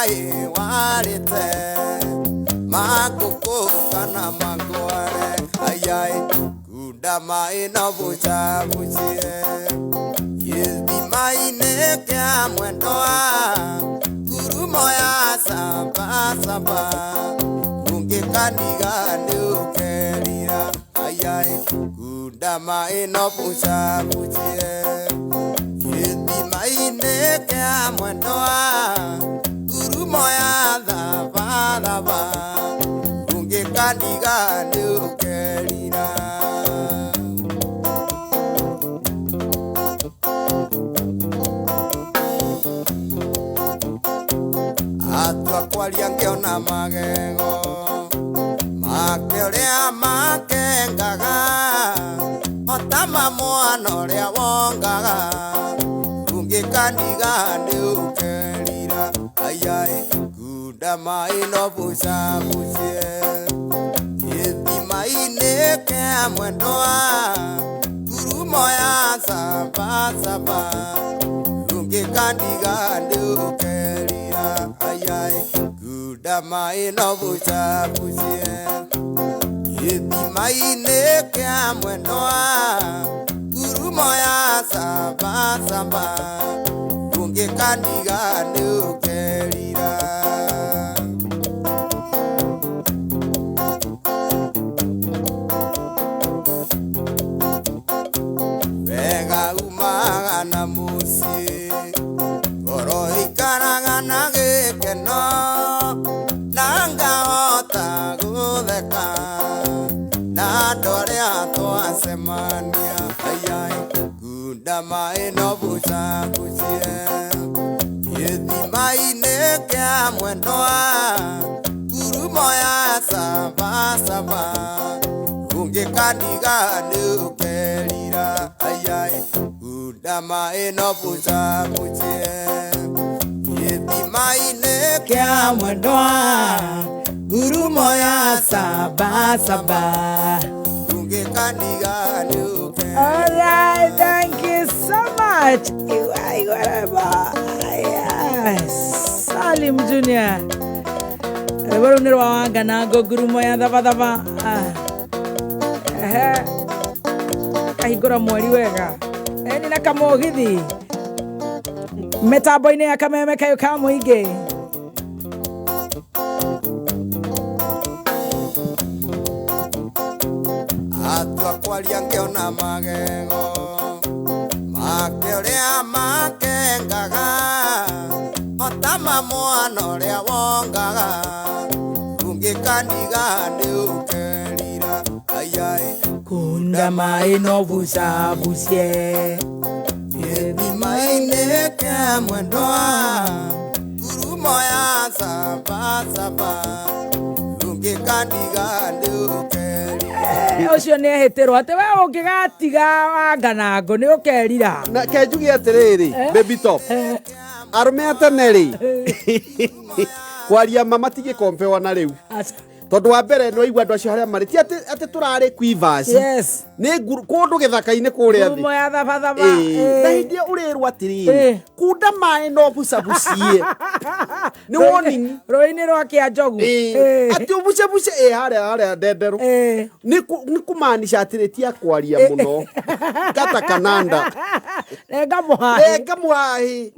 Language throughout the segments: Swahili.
mai warite makuku kana mangware ayai kuda mai no bucha buchie yedi mai ne kya mwendoa guru moya samba samba kunge kaniga nukerira ayai kuda mai no bucha buchie yedi mai ne kya mwendoa guru moya daba daba kunge kaniga nukerira Kwalia ngeona magego makeorea makengaga otama mwana ria wongaga kungikandiga ndiukerira ayai kuda mai no buca bucie yethi mai neke mwendoa guru moya samba samba kungikandiga ndiukerira ayai kuda mai no bucha bucie yethi mai neke mwendoa guru moya samba samba kungikandiga ndiukerira vega umaga na musi goro ikaraga na gikeno nanga hota gutheka na ndorea twasemania ayai kuda mai no buca bucie yethi mai neke mwendoa guru moya samba samba kungikandiga nukerira ayai kuda mai no buca bucie yethi mai neke mwendoa guru moya samba samba kungikandiga nukerira. All right, thank you so much. Yes, Salim Junior. Wewe ni wanga na guru moya daba daba. Kahigora mwali wega. Eni na kamogithi. Metambo-ini ya kameme kayo kamuige. Atua kwalia ngeona magego makeorea makengaga otama mwana ria wongaga kungikandiga ndiukerira ayai Kunda mai no buca bucie yethi mai neke mwendoa guru moya samba samba kungikandiga ndiukerira. Ucio ni ehitirwo ati we ungigatiga wanganango ni ukerira na kenjugi atiriri baby top arume ateneri kwaria mama tige kompewa na riu tondu wa mbere no igwa andu acio haria mari ti ati turari kuivasi yes ni kundu githaka-ini kuria thi moya thaba thaba na hindi urirwo atiriri kunda mai no buca bucie ni warning roini rwa kia njogu ati ubuce buce haria ndenderu ni kumaanisha atiri ti akwaria muno gata kananda Ega muhahi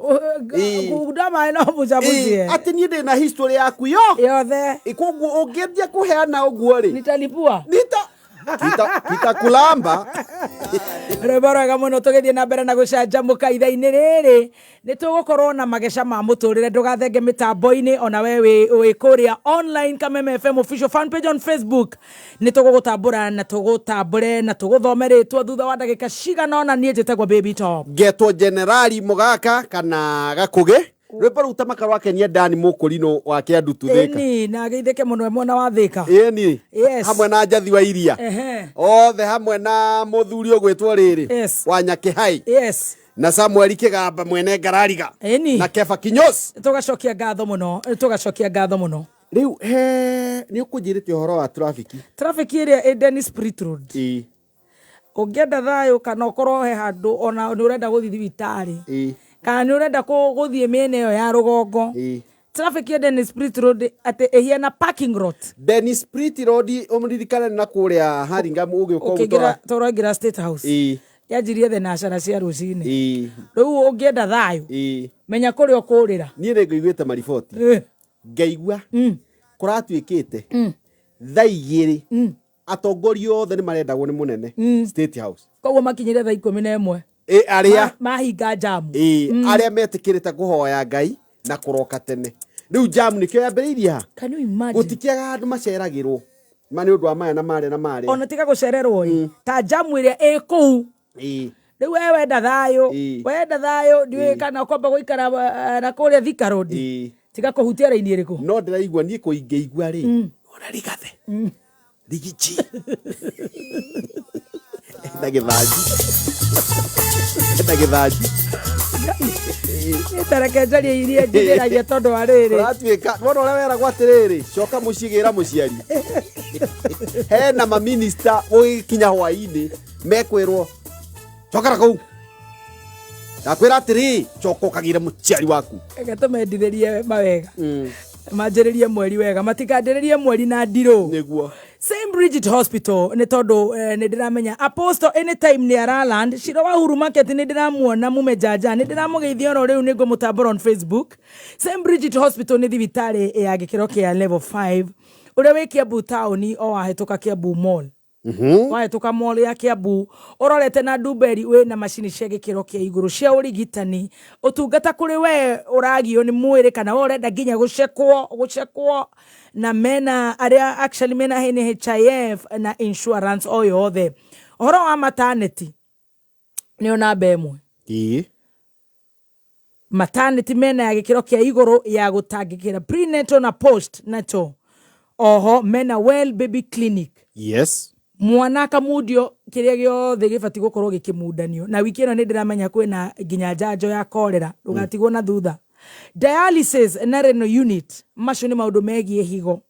kunda mai no buca bucie ati ni ndina history yaku yothe koguo ungiendia kuheana uguo ri nitalipua kita kulamba rebaraga muno tugithie na mbere na gucanjamuka itha-ini riri ni tugukorwo na mageca ma muturire ndugathenge mitambo-ini ona we wi kuria online Kameme FM official fan page on Facebook ni tugugutambura na tugutambure na tuguthome ritwa thutha wa ndagika cigana ona nie njitagwo baby top getwo generali mugaka kana gakuge rwimbo ruta makarwa kenia ndani mukurino wake Andu tuthika ni na geitheke muno mwena wa thika ni hamwe na njathi wa iria othe hamwe na muthuri ogwitwo riri wa nyakihai na Samuel Kigamba mwene Ngarariga na Keba Kinyosi tugacokia ngatho muno riu ni ukujirite uhoro wa traffic iria Dennis Spirit Road ungienda thayo kana ukorwo he handu ona ni urenda guthi thibitari kana ni urenda guthie miene yo ya rugongo traffic ya Dennis Spirit Road ate ehia na parking lot. Dennis Spirit Road omririkana na kuria Haringamu ugiuka tora State House. Yajirie the national cia rucini. Riu ungienda thayo. Menya kuri okurira. Nie ne ngiguite marifoti. Ngaigua. Kuratuikite. Thaigiri. Atongorio othe ni marendagwo ni munene State House. Koguo makinyire thaa 11. Aria mahinga jamu. Aria metikirite kuhoya Ngai na kuroka tene. Riu jamu nikyo yambiriria. Can you imagine? Gutikiaga andu maceragirwo. Mani undu wa maya na mare. Ona tika gucererwo ta jamu iria ĩkũu. Riu wewe wenda thayo ndiwe kana kwamba guikara na kuria Thika Road. Tika kuhutia raini iriku. No ndiraigua nie kuingeigua ri. Ona rigathe. Rigichi. Ndagithaji. Itarekenjaria iria njiragia tondu wa riri. Uratuika wona ore wera gwatiriri coka mucigira muciari. Hena ma minister ugikinya hwaini mekwirwo cokara kuu. Ndakwira atiri coko kagira muciari waku. Gatomendithirie mawega. Manjiririe mweri wega matikandirie mweri na ndiro niguo St. Bridget Hospital ni tondu ni ndiramenya Apostle anytime ni Araland Shiro wa Huru Market ni ndiramuona mumejaja ni ndiramugeithia ro riu ningo mutambora on Facebook. St. Bridget Hospital ni thibitari ya gikiro kia level 5 ure we Kiambu town o wahituka Kiambu Mall. Wahituka mall ya Kiambu urorete na Duberi we na machine cia gikiro kia iguru cia urigitani utungata kuri we uragio ni mwiri kana urenda ginya gucekwo na mena aria actually mena NHIF na insurance o yothe horo wa maternity ni ona bemwe maternity mena ya gikiro kia iguru ya gutangikira prenatal na postnatal oho mena well baby clinic. Yes. Mwana kamudio kiria giothe gibati gukorwo gikimundanio na wiki ino ni ndiramenya kwina ginya njanjo ya kolera ugatigwo na thutha. Dialysis na renal unit macio ni maundu megie higo.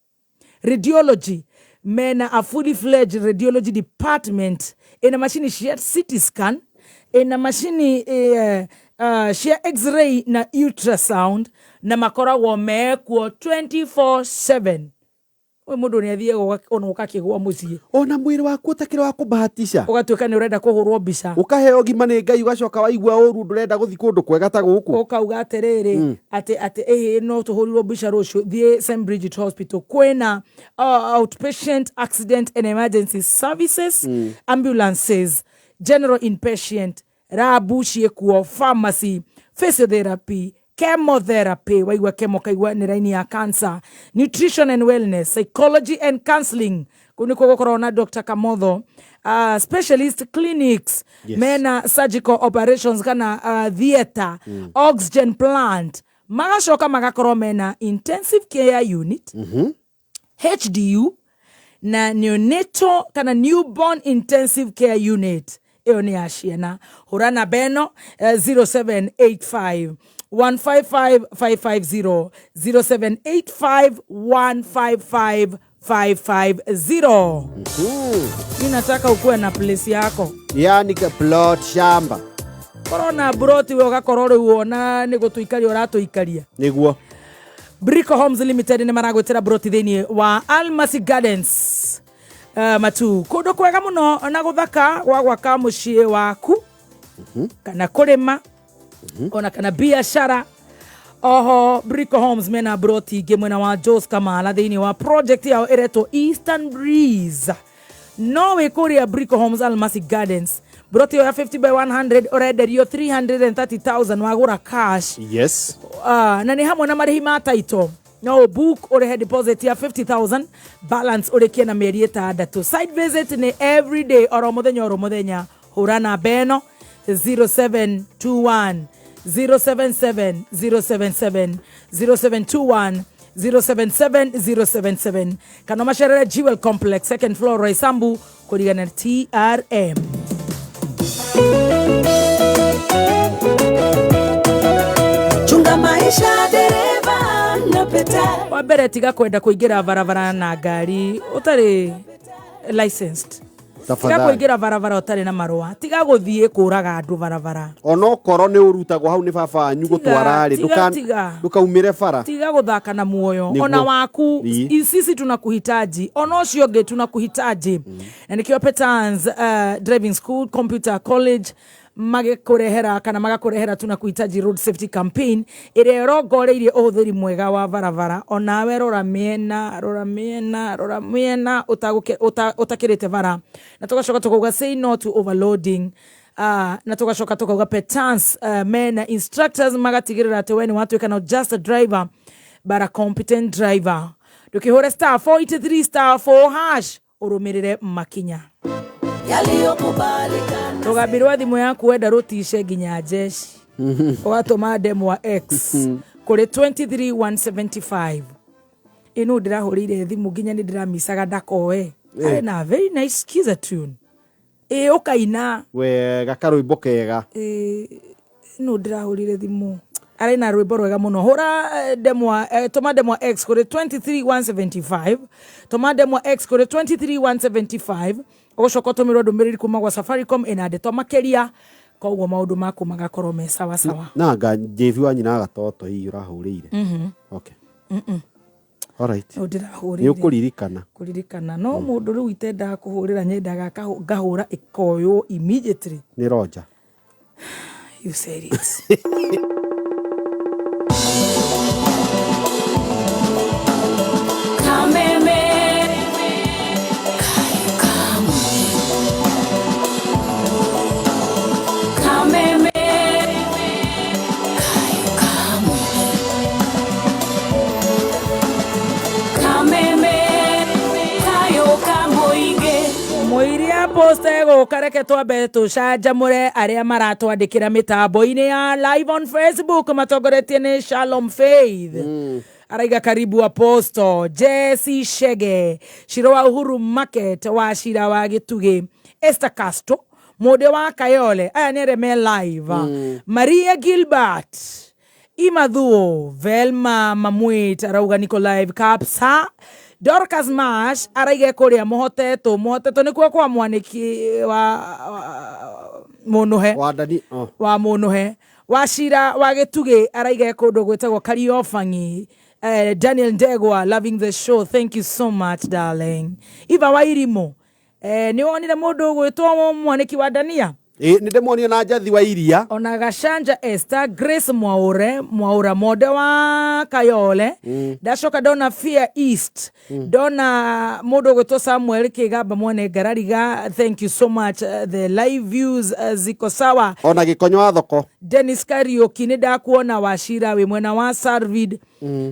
Radiology mena a fully fledged radiology department ina machine cia CT scan ina machine cia x-ray na ultrasound na makoragwo mekwo 24/7. We mundu ni athie ona ukakigwa mucie ona mwiri waku utakire wa kubahatisha ugatuika ni urenda kuhurwo mbica ukaheo gima ni Ngai ugacoka waigua uru ndurenda guthi kundu kwega ta guku ukauga atiriri ati no tuhurirwo mbica rucio thie St. Bridget Hospital kwena outpatient accident and emergency services, ambulances, general inpatient, rabu ciekuo, pharmacy, physiotherapy, chemotherapy, waigua chemo kaigua ni raini ya cancer, nutrition and wellness, psychology and counseling, kuniko gukorwo na Dr. Kamotho, specialist clinics, yes. Mena surgical operations kana theater, oxygen plant, magacoka magakorwo mena intensive care unit, HDU, na neonatal kana newborn intensive care unit. Eo ni ashiana. Hurana beno 0785 155 550 0785 155 550. Ninataka ukuwe na place yako. Yani ka plot shamba. Corona broti we ugakorwo riu wona ni gutuikaria uratuikaria. Niguo. Brico Homes Limited ni maragwetera broti thini wa Almasi Gardens. Matu kundu kwega muno na guthaka wa gwaka mucie waku kana kurima ona kana biashara. Oho Brico Homes mena broti gemwena wa Joyce Kamala thini wa project yao ereto Eastern Breeze. No we kuria Brico Homes Almasi Gardens broti ya 50 by 100 orenderio 330,000 wagura cash. Yes. Na ni hamwe na marihi ma title. No book or deposit ya 50,000 balance urekie na mieri itandatu. Site visit ni every day oro muthenya hurana beno 0721 077 077 0721 077 077 kana masharara Jewel Complex second floor Roysambu kurigana TRM. Chunga maisha dereva na peta. Wabere tiga kwenda kuingira barabara na gari utari licensed. tiga kuingira barabara utari na marua tiga guthie kuraga andu barabara ono koro ni urutagwo hau ni baba anyu gutwara ri dukaumire bara tiga guthaka na muoyo ona waku sisi tunakuhitaji ono cio nge tunakuhitaji na nikio Petans driving school computer college magakurehera kana magakurehera tunakuhitaji road safety campaign ire rogoreirie uhuthiri mwega wa barabara onawe rora miena utakirite bara na tugacoka tukauga say no to overloading na tugacoka tukauga Petans men instructors magatigirira ati we ni watu kana just a driver but a competent driver dukihore star 483 star 4 hash urumirire makinya tugambirwa thimu yaku wenda rutishe nginya jeshi ugatuma demo wa X kuri 23175 inu ndirahurire thimu nginya ni ndiramisaga ndakoe na very nice kiza tune ukaina we gakarwimbo kega inu ndirahurire thimu arena rwimbo rwega muno hura demo toma demo X kuri 23175 toma demo X kuri 23175 ogocoko tumirwo ndumiriri kuma gwa Safaricom inandetwo makeria koguo maundu maku magakorwo me sawa sawa nanga jevi wanyu na gatoto hii urahurire okay alright ndirahurire ni kuririkana no mundu riu itenda kuhurira nyendaga ngahura ikoyo immediately ni Roger you said it Moiria posta ego kareke twambe tucanjamure aria maratwandikira mitambo-ini ya live on Facebook matogoretie ni Shalom Faith araiga karibu Apostle Jesse Shege Shiro wa Uhuru Market wa Shira wa Gitugi Esther Castro Mode wa Kayole aya ni reme live Maria Gilbert Imadhuo Velma Mamwit arauga niko live kapsa Dorcas Mash araiga kuria muhoteto nikuo kwa mwaniki wa munohe wa munohe wa Shira wa Gitugi araiga kundu gwetagwo Kariofangi Daniel Ndegwa loving the show thank you so much darling Iva Wairimo ni wonire mundu gwetwo mwaniki wa Dania ni ndemoni na Njathi wa Iria ona Gashanja Esther Grace Mwaura Mode wa Kayole ndacoka dona Fear East dona mundu gwetwo Samuel Kigamba mwene Garariga thank you so much the live views ziko sawa ona Gikonyo wa thoko Dennis Karaoke ni ndakuona wa Shira we mwena wa Sarvid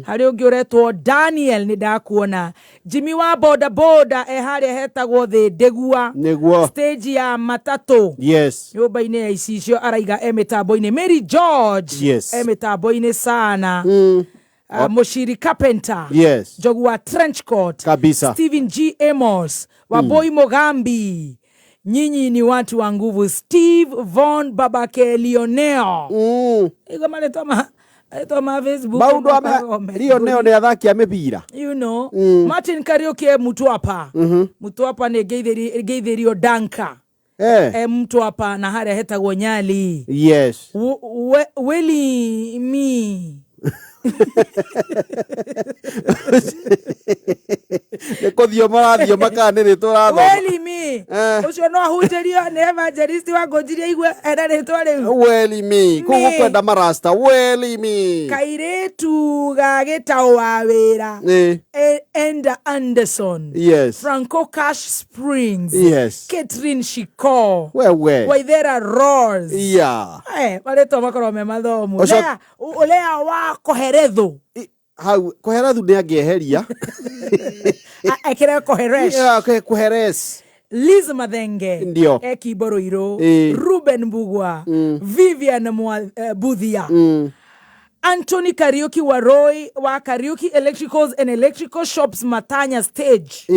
hari ungi uretwo Daniel ni ndakuona Jimmy wa boda hari hetagwo the Degua stage ya matatu yes nyumba-ini ya icio araiga mitambo-ini Mary George mitambo-ini sana Mushiri Carpenter yes Jogu wa Trenchcoat kabisa Stephen G Amos wa Boy Mogambi nyinyi ni watu wa nguvu Steve Von Babake Lionel iko maletoma Facebook baudu Lionel ni athaki amepira you know Martin Karaoke mutu hapa ni Geithirio Danka mtu hapa na haria hetagwo Nyali yes Weli mi Nikuthio marathio makanire turatho Weli mi ucio no ahunjirio ni evangelist wa ngojiria igwe enda ritwa riu Weli mi kugu kwenda marasta Weli mi kairetu gagitao wa wira Enda Anderson yes Franco Cash Springs yes Catherine Shiko wewe Waithera Rose yeah bareto makoro me mathomu ulea wa koherethu hau koherethu ndi angieheria akire koheresh okay koheres Liz Mathenge ndio Ekiboro Iro Ruben Mbugwa Vivian Buthia Anthony Karaoke wa Roy wa Karaoke Electricals and Electrical Shops Matanya Stage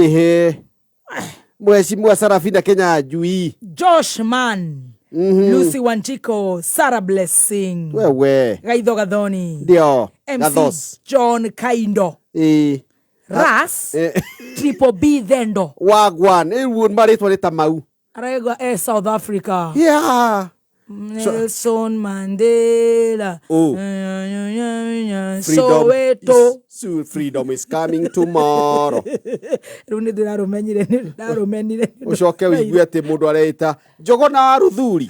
Mheshimiwa Sarafina Kenya Jui Josh Man Lucy Wanjiko Sarah Blessing wewe Gaitho Gathoni ndio MC John Kaindo Ras Triple B Thendo wagwan maritwa ni Tamau Arego South Africa. Yeah. Nelson Mandela. Oh. Soweto. Freedom is coming tomorrow. Rune ndarumenire. Ucoke uigue ati mundu areita Njogona wa Ruthuri.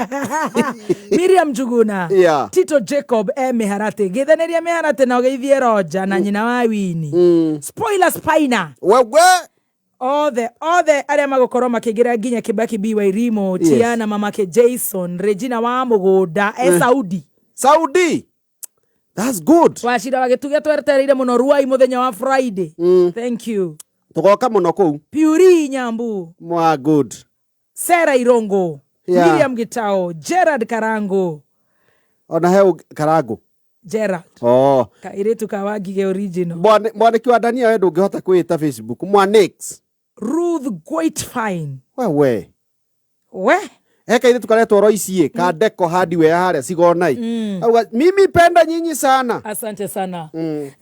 Miriam Njuguna. Yeah. Tito Jacob Miharate. Getheneria Miharate na ugeithie Roja na nyina wa Wini. Spoiler Spina. Wewe. All the aria magukorwo makigira nginya Kibaki BY Rimo, Tiana mamake Jason, Regina wa Mugunda, Saudi. That's good. Washira wagetugia tweretereire muno Ruai muthenya wa Friday. Thank you. Tugoka muno kuu. Puri Nyambu. Mwa good. Sarah Irongo. Yeah. Miriam Gitao, Gerard Karango. Ona heo Karango. Gerard. Oh. Kairetu kawagige original. Mwaniki wa Dania wewe ndungihota kwita Facebook. Mwanix. Ruth Goitfine. We. Eka ile tukaletwa Royce Kadeko hardware haria sigonai. Mimi penda nyinyi sana. Asante sana.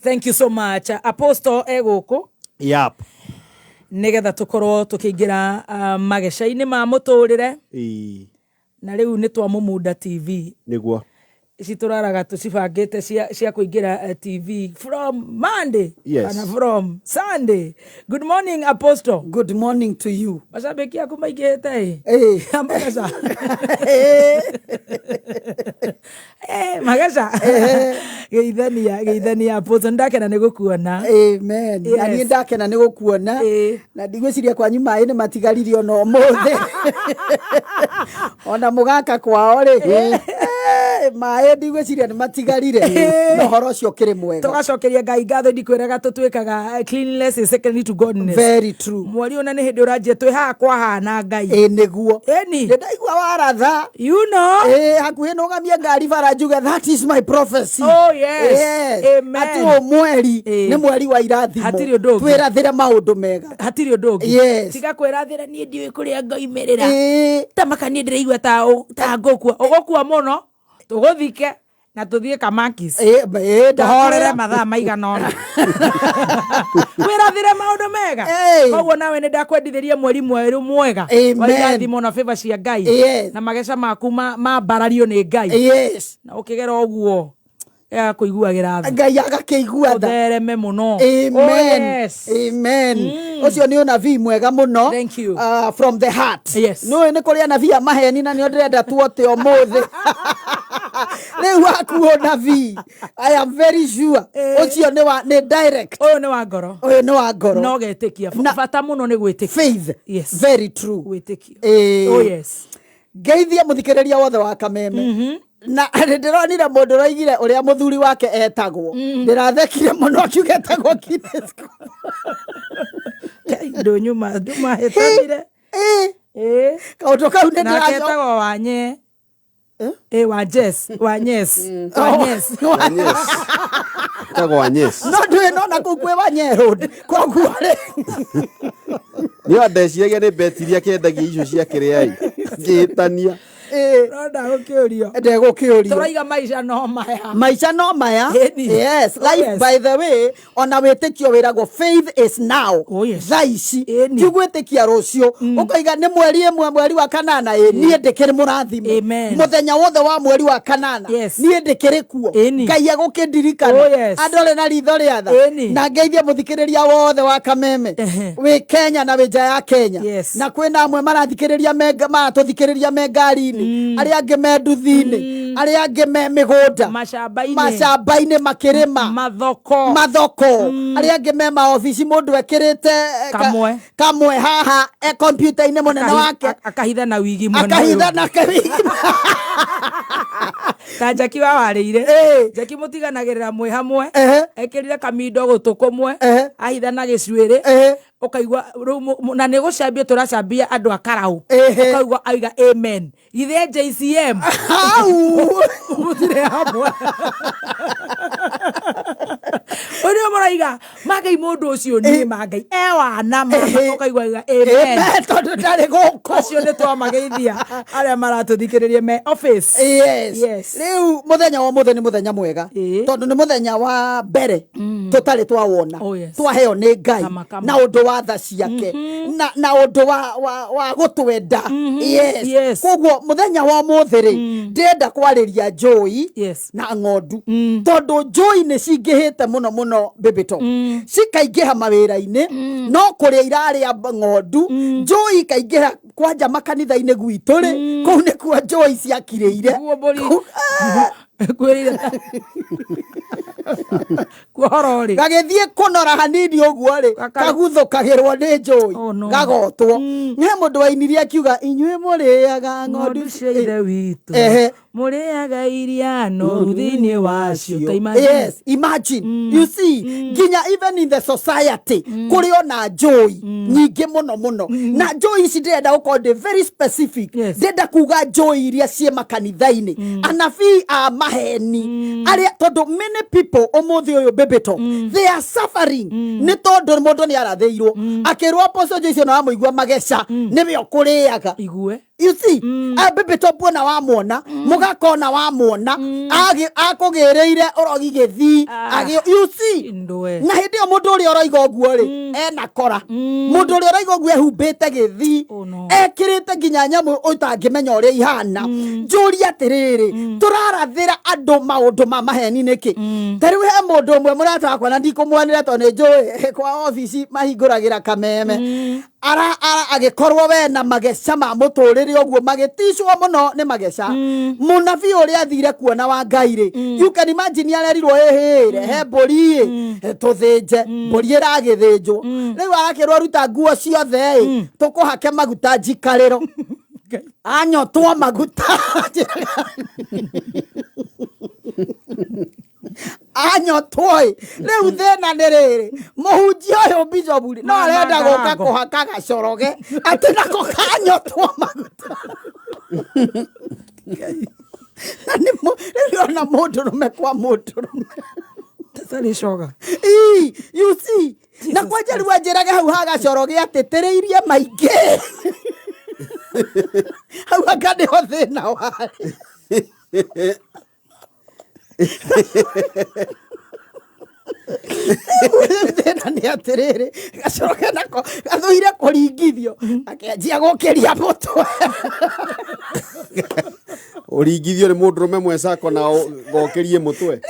Thank you so much. Apostle egoko. Yep. Nigetha tukorwo tukiingira magesha-ini ma muturire. Na riu ni twamumuda TV. Niguo. Ici turaraga tucibangite cia kuingira TV from Monday and from Sunday. Good morning, Apostle. Good morning to you. Mashabiki yako maigete. Magasha. Magasha. Geithania Apostle ndakena ni gukuona. Amen. Na ni ndakena ni gukuona. Na ndigwiciria kwanyu mai ni matigaririo no mothe. Ona mugaka kwao ri. Mai ndigwiciria ni matigarire. No horo cio kiri mwega. Tugacokeria Ngai ngatho ndikwiraga tutwikaga cleanliness is second to godliness. Very true. Mwari ona ni hindi uranjia twi ha kwa hana Ngai. Niguo. Ni ndaigua waratha. You know. Hakuhi nugamia ngari bara juga that is my prophecy. Oh yes. Amen. Atu mweri ni mweri wa irathimo. Twirathire maundu mega. Hatiri undu. Yes. Tiga kwirathira ni ndiwe kuria ngoimerera. Tamaka ni ndiraigua ta ngokua. Ogokua muno. Tuguthike na tuthie Kamakis. Tuhorere mathaa maigana ona. Wirathire maundu mega. Koguo nawe ni ndakwendithirie mweri mweru mwega. Wa irathimo na favor cia Ngai. Na magesha maku mambarario ni Ngai. Na ukigera oguo kuiguagira tha. Ngai agakeigua tha. Uthereme muno. Amen. Amen. Ucio ni unabii mwega muno. Thank you. From the heart. Yes. No ni kuria nabii amaheni na ni ndirenda tuote omothe. Leo waku nabii. I am very sure. Ucio ni direct. Oyo ni wa ngoro. Oyo ni wa ngoro. No getikia. Bata muno ni gwitikia. Faith. Yes. Very true. Gwitikia. Oh yes. Geithia muthikiriria wothe wa Kameme. Na ndironire mundu roigire uria muthuri wake etagwo. Ndirathekire muno akiugetagwo Kinesco. Ndonyuma hetanire. Kauto kau ne ndirajo. Na ketagwo wanye. Wanyes. Tago Wanyes. No ndwe no na kukwe Wanye road. Kwa kuare. Ni adeciaga ni betiria kendagia icio cia kirai. Ngitania. Ndagũkĩũrio. Ndagũkĩũrio. Tũraiga maica no maya. Maica no maya. Yes. Life by the way, ona wĩtĩkio wĩragwo faith is now. Thaa ici. Ti gwĩtĩkia rũcio. Ũkoiga nĩ mweri ĩmwe mweri wa kanana niĩ ndĩkĩrĩ mũrathimo. Mũthenya wothe wa mweri wa kanana niĩ ndĩkĩrĩ kuo. Ngai agũkĩndirikana. Andũ na ritho rĩa tha. Na ngeithia mũthikĩrĩria wothe wa Kameme. Wĩ Kenya na wĩ nja ya Kenya. Na kwĩna amwe marathikĩrĩria maratũthikĩrĩria me ngari-inĩ. Aria ange me nduthi-inĩ. Aria ange me mĩgũnda. Macamba-inĩ makĩrĩma. Mathoko. Aria ange me maobici mũndũ ekĩrĩte kamwe haha kompiuta-inĩ mũnene wake. Akahitha na wigi mwena ũyũ. Akahitha na kawigi. Ta Jackie wawarĩire. Jackie mũtiganagĩrĩra mwĩ hamwe. Ekĩrire kamindo gũtũkũmwe. Ahitha na gĩcuĩrĩ. Ukaigua na nĩ gũcambia tũracambia andũ a Karau. Ukaigua aiga amen. Ithe JCM. Mũtire hamwe. Uri moraiga magai mundu ucio ni magai ewa na matokaigwa amen tondu ndari guku acio ni twamageithia aria maratuthikiririe me office. Yes. Riu muthenya wa muthenya muthenya mwega tondu ni muthenya wa mbere tutari twawona twaheo ni Ngai na undu wa tha ciake na undu wa gutwenda. Yes. Koguo muthenya wa muthiri ndenda kwariria Joy na Ng'ondu tondu Joy ni cingihite muno bibito cikaingiha mawira-ini no kuria iraria Ng'ondu Joy kaingiha kwanja makanitha-ini gwituri kuu ni kuo Joy ciakiriire kwirire kuhorori gagithie kunora hanini uguo ri kaguthukagirwo ni Joy gagotwo ne mundu wainirie akiuga inyue muriaga Ng'ondu ciire witu muriaga iria no thini wacio. Yes, imagine you see ginya even in the society kuri ona Joy nyingi muno na Joy ici ndenda ukonde very specific ndenda kuga Joy iria cie makanitha-ini anabii a maheni aria tondu many people omuthi uyu bibito they are suffering ni tondu mundu ni aratheirwo akirwo apostle Joyce no amuigwa mageca niwe okuriaga igue. You see, bibito buona wa muona mugakona wa muona akugireire orogi githi you see na hindi o mundu uri oroiga oguo ri ena kora mundu uri oroiga oguo ehumbite githi ekirite nginya nyamu utangimenya uri ihana njuri atiriri turarathira andu maundu ma maheni niki tari we mundu umwe muratakwa na ndikumwanira to ni Joy kwa office mahinguragira kameme ara agikorwo we na mageca ma muturire oguo magitishwa muno ni mageca munabii uri athire kuona wa Ngai ri you can imagine arerirwo he mburi tuthinje mburi iragithinjwo riu arakirwo ruta nguo ciothe tukuhake maguta njikariro anyotwo maguta anyotoi riu thina ni riri muhunjia uyu bishopu no arenda guka kuhaka gacoroge ati nako kanyotwo maguta na ni ona mundurume kwa mundurume tasari shoga you see na kwanja riu anjiraga hau ha gacoroge atetereirie maingi hau akaniho thina wari thina ni atiriri gacoroge nako gathuire kuringithio akenjia gukiria mutwe uringithio ni mundurume mwecako na gokerie mutwe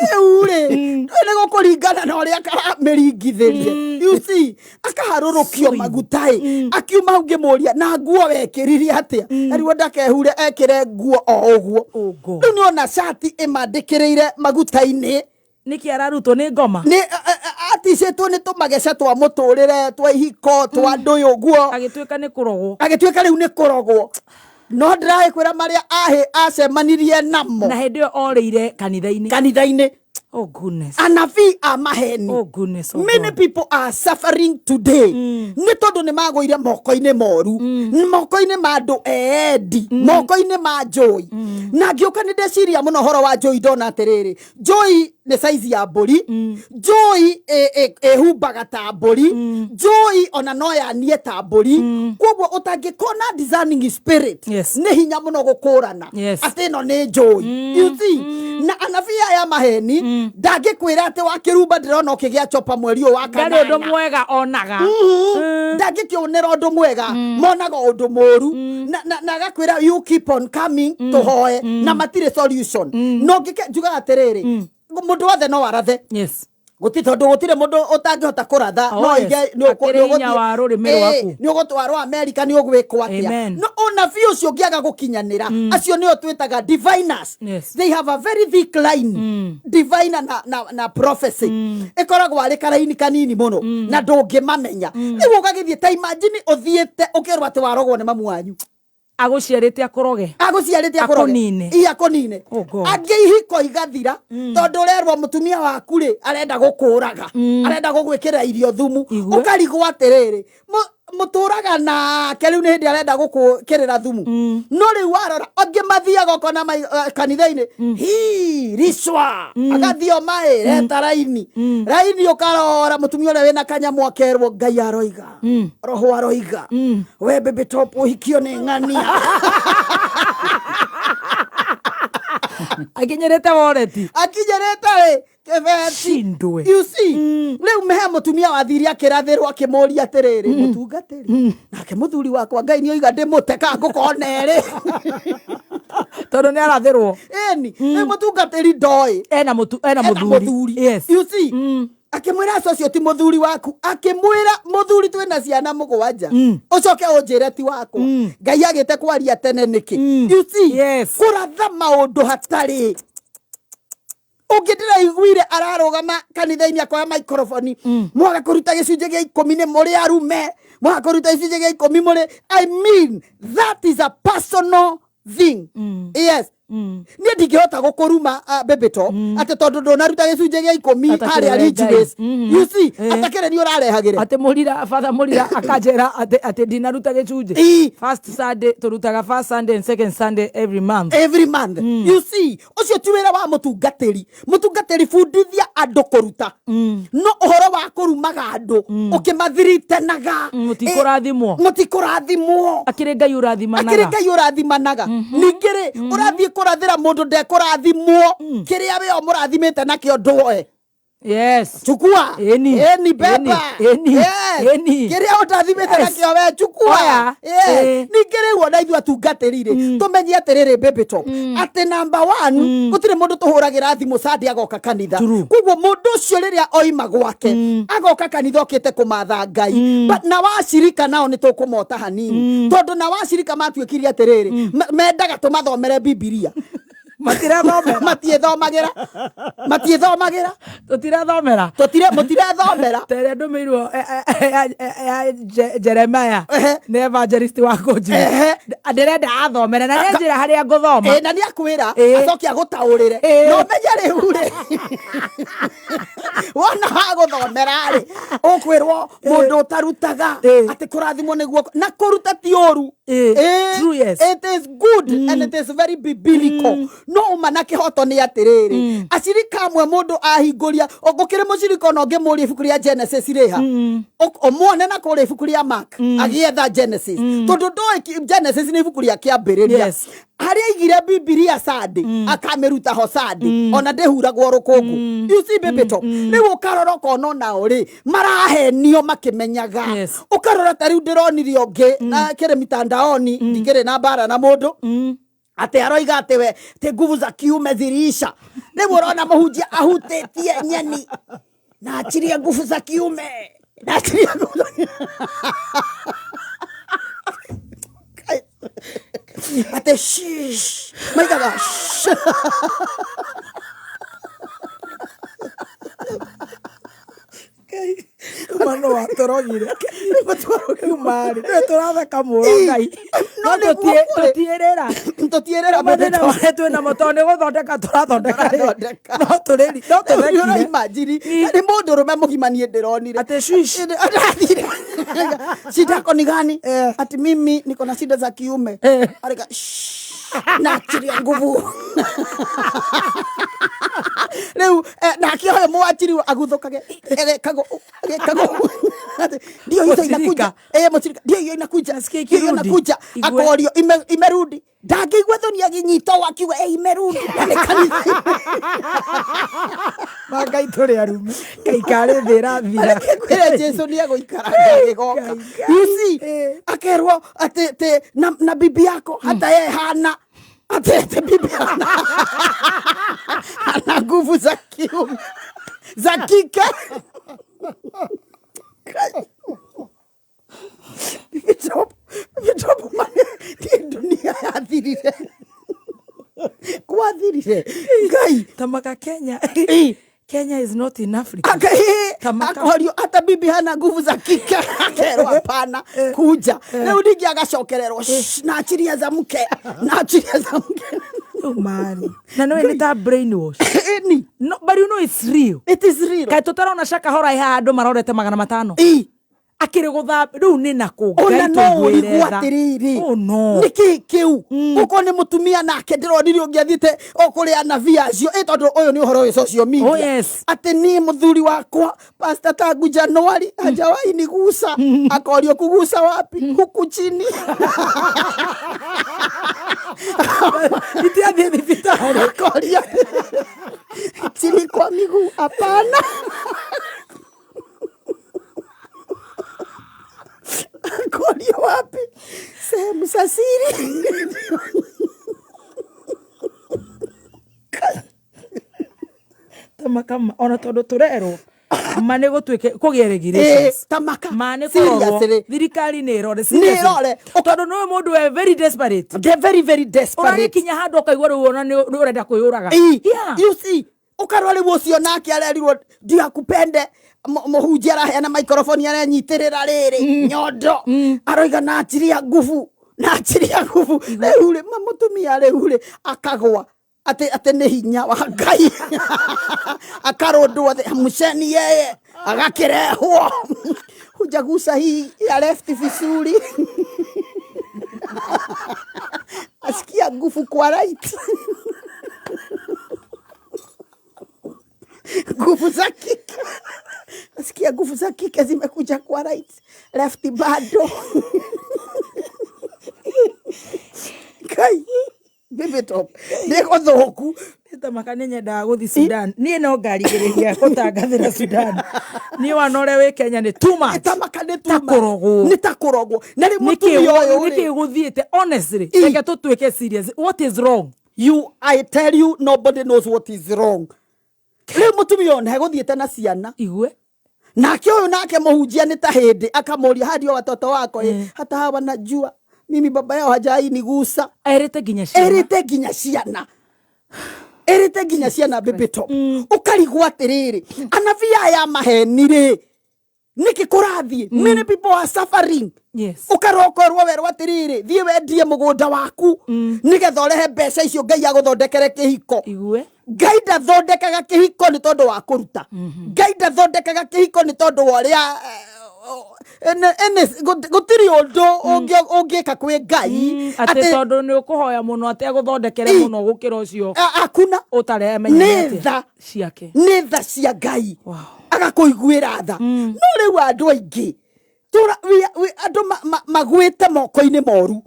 uri ni gukuringana na uria karamiringithirie you see akaharurukio magutai akiuma hau ngimuria na nguo wekiririe atia ariwo ndakehure ekire nguo o uguo ni ona shati imandikiriire magutai-ini niki ararutwo ni ngoma ni aticetwo ni tumageca twa muturire twa ihiko twa nduyu guo agitwika ni kurogwo riu ni kurogwo no ndirae kwira maria acemanirie namo na hindi yo orire kanitha-ini oh goodness anabii a maheni oh goodness many people are suffering today ni tondu ni magoire moko-ini moru moko-ini ma andu eedi moko-ini ma Joy na ngioka ni ndeciria muno horo wa Joy ndona atiriri Joy ni size ya mburi Joy ehumbaga ta mburi Joy ona no yanie ta mburi koguo utangikona discerning spirit ni hinya muno gukurana ati no ni Joy you see na anabii aya maheni ndagikwira ati wakirumba ndirona ukigia chopa mweri wa kana ndari undu mwega onaga ndagikionera undu mwega monaga undu moru na gakwira you keep on coming tuhoe na matire solution no njuga atiriri mundu wothe no warathe tondu gutire mundu utangihota kuratha no ige ni ugutwarwo America ni ugwikwo atia no ona vi ucio ngiaga gukinyanira acio nio twitaga diviners they have a very thick line diviner na prophecy ikoragwo ari karaini kanini muno na ndungimamenya nigu gagithie ta imagine uthiete ukirwa ati warogwo ni mamu wanyu aguciarite akuroge akonine angi ihiko igathira tondu urerwo mutumia waku ri arenda gukuraga arenda gugwikira irio thumu ukarigwo atiriri muturaga na keriu ni hindi arenda gukukirira thumu no riu warora onge mathiaga okona kanitha-ini hi riswa agathio mai reta raini ukarora mutumia uria wina kanyamu akerwo Ngai aroiga roho aroiga we baby top uhikio ni ng'ania akinyerete woreti akinyerete Shindwe. You see, leo mehe mutumia wathiri akirathirwo akimuria atiriri mutungatiri nake muthuri wakwa Ngai ni oiga ndimuteka ngukonere tondu ni arathirwo eni mutungatiri ndoi ena muthuri. Yes. You see, akimwira acio ti muthuri waku akimwira muthuri twina ciana mugwanja ucoke unjire ti waku Ngai agite kwaria tene niki. You see, yes. kuratha maundu hatari ugitira igwire ararugama kanitha-ini akoya microphone mwaga kuruta gicunje gia 10 ni muri arume mwaga kuruta gicunje gia 10 muri I mean that is a personal thing. Yes. Ni ndingihota gukuruma baby top ate tondu ndonaruta gicunje gia 10 hari arigies. You see atakere ni urarehagire ate murira father murira akanjera ate ndinaruta gicunje first Sunday turutaga first Sunday and second Sunday every month. You see ucio ti wira wa mutungatiri fundithia andu kuruta no uhoro wa kurumaga andu ukimathiritenaga mutikurathimwo akire Ngai urathimanaga ningire urathie kurathira mundu ndekurathimwo kiria we omurathimite nakio ndoe. Yes. Chukua. Eni beba. Eni. Kiria utathimite nakio we chukua. Ningire wona ithu atungatirire tumenye atiriri baby top ate number 1 gutire mundu tuhuragira thimu Sunday agoka kanitha kuguo mundu ucio riria oima gwake agoka kanitha okite kumatha Ngai but na washirika nao ni tukumota hanini tondu na washirika matuikiria atiriri mendaga tumathomere Biblia matiethomagira mutirathomera tere ndumirwo Jeremiah ni evangelist wa goji ndirenda athomere na njira haria nguthoma na ni akwira acokia gutaurire no menya riu ri wona haguthomera ri ukwirwo mundu utarutaga ati kurathimwo niguo na kuruta ti oru. True, yes. It is good and it is very biblical. No umanake hoto ni atiriri ashirika amwe mundu ahinguria ogukire mushirika no ngemuria ibuku ria Genesis riha omone na kore ibuku ria Mark agietha Genesis tondu ndo Genesis ni ibuku ria kiambiriria haria igire Biblia Sunday akameruta ho Sunday ona ndehuragwo rukungu. You see baby top ni ukarora kono na uri marahenio makimenyaga ukarora tari ndironire onge na kire mitandaoni ndikire na bara na mundu ate aroiga ate we te nguvu za kiume zirisha ni urona muhunjia ahutetie nyeni na achiria nguvu za kiume na achiria nguvu ate shish maidaga mano wa torogire mari turatheka muro Ngai no tutierera mathina maretu na motone guthondeka turathondeka no tureri no tuthekire imagine ni mundu rume mugimanie ndironire ate shish shida koni gani ati mimi niko na shida za kiume arika na chiria nguvu leo na kio mwachiri aguthokage kago ndio hizo inakuja mchirika ndio hiyo inakuja hiyo inakuja akorio imerudi dagi gwethoni aginyito wakiwe imerudi kanitha magai tore arume kaikare thira kwere Jesu ni agoikara gigoka. You see akerwo ate na bibi yako hata yeye hana ate bibi hana ana nguvu za kiume za kike Vijobu mane ti dunia yathirire kwathirire Ngai tamaka Kenya Kenya is not in Africa. Akorio hata bibi hana nguvu za kike akerwa hapana kuja leo ndingi agacokererwo na achiria za mke mani na no ni ta brainwash no but you know it's real. It is real. Kai totara na shaka hora ya andu marorete 500 akire gutha riu ni nako ona no urigwatiriri niki kiu uko ni mutumia nake ndironire ungiathite okuria anabii acio tondu uyu ni uhoro wa social media ati ni muthuri wakwa Pastor Tangu Januari hajawahi nigusa akorio kugusa wapi huku chini itiathie thibitari akoria chini kwa miguu hapana akorio wapi sehemu za siri tamaka ona tondu turero mane gutwike kugia regulations tamaka mane korwo thirikari ni rore tondu no mundu we very desperate very desperate ora kinya handu kaigwa ru ona ni urenda kuyuraga you see ukarwale wocio nake arerirwo ndiakupende muhunjia araheana microphone aranyitirira riri nyondo aroiga na achiria nguvu rehure mamutumia rehure akagwa ate ne hinya wa Ngai akarondwo muceni yeye agakirehwo hujagusa hii ya left vizuri asikia nguvu kwa right nguvu za kike asikia nguvu za kike zimekuja kwa right left bado Kai Baby top ndiko thoku tamaka nyenda guthi Sudan nie no ngarigiriria gutangathira Sudan ni wanore we Kenya ni too much tamaka ni takurogwo na ri mutumia uyu niki guthiite honestly reke tutwike serious what is wrong I tell you nobody knows what is wrong ri mutumia uyu guthiite na ciana igwe nake uyu nake muhunjia ni ta hindi akamuria hadi watoto wako hata hawa najua mimi baba yao hajai nigusa erete ginya ciana baby top ukarigwa atiriri anavia ya mahenire niki kurathie many people are suffering ukarokorwo werwo atiriri thie wendie mugunda waku nigetha urehe mbeca icio Ngai aguthondekere kihiko igwe Ngai ndathondekaga kihiko ni tondu wa kuruta Ngai ndathondekaga kihiko ni tondu wa ria gutiri undu ungika kwi Ngai ati tondu ni ukuhoya muno ati aguthondekere muno gukira ucio akuna utaremenya ciake ni tha cia Ngai agakuiguira tha no riu andu aingi andu magwite moko-ini moru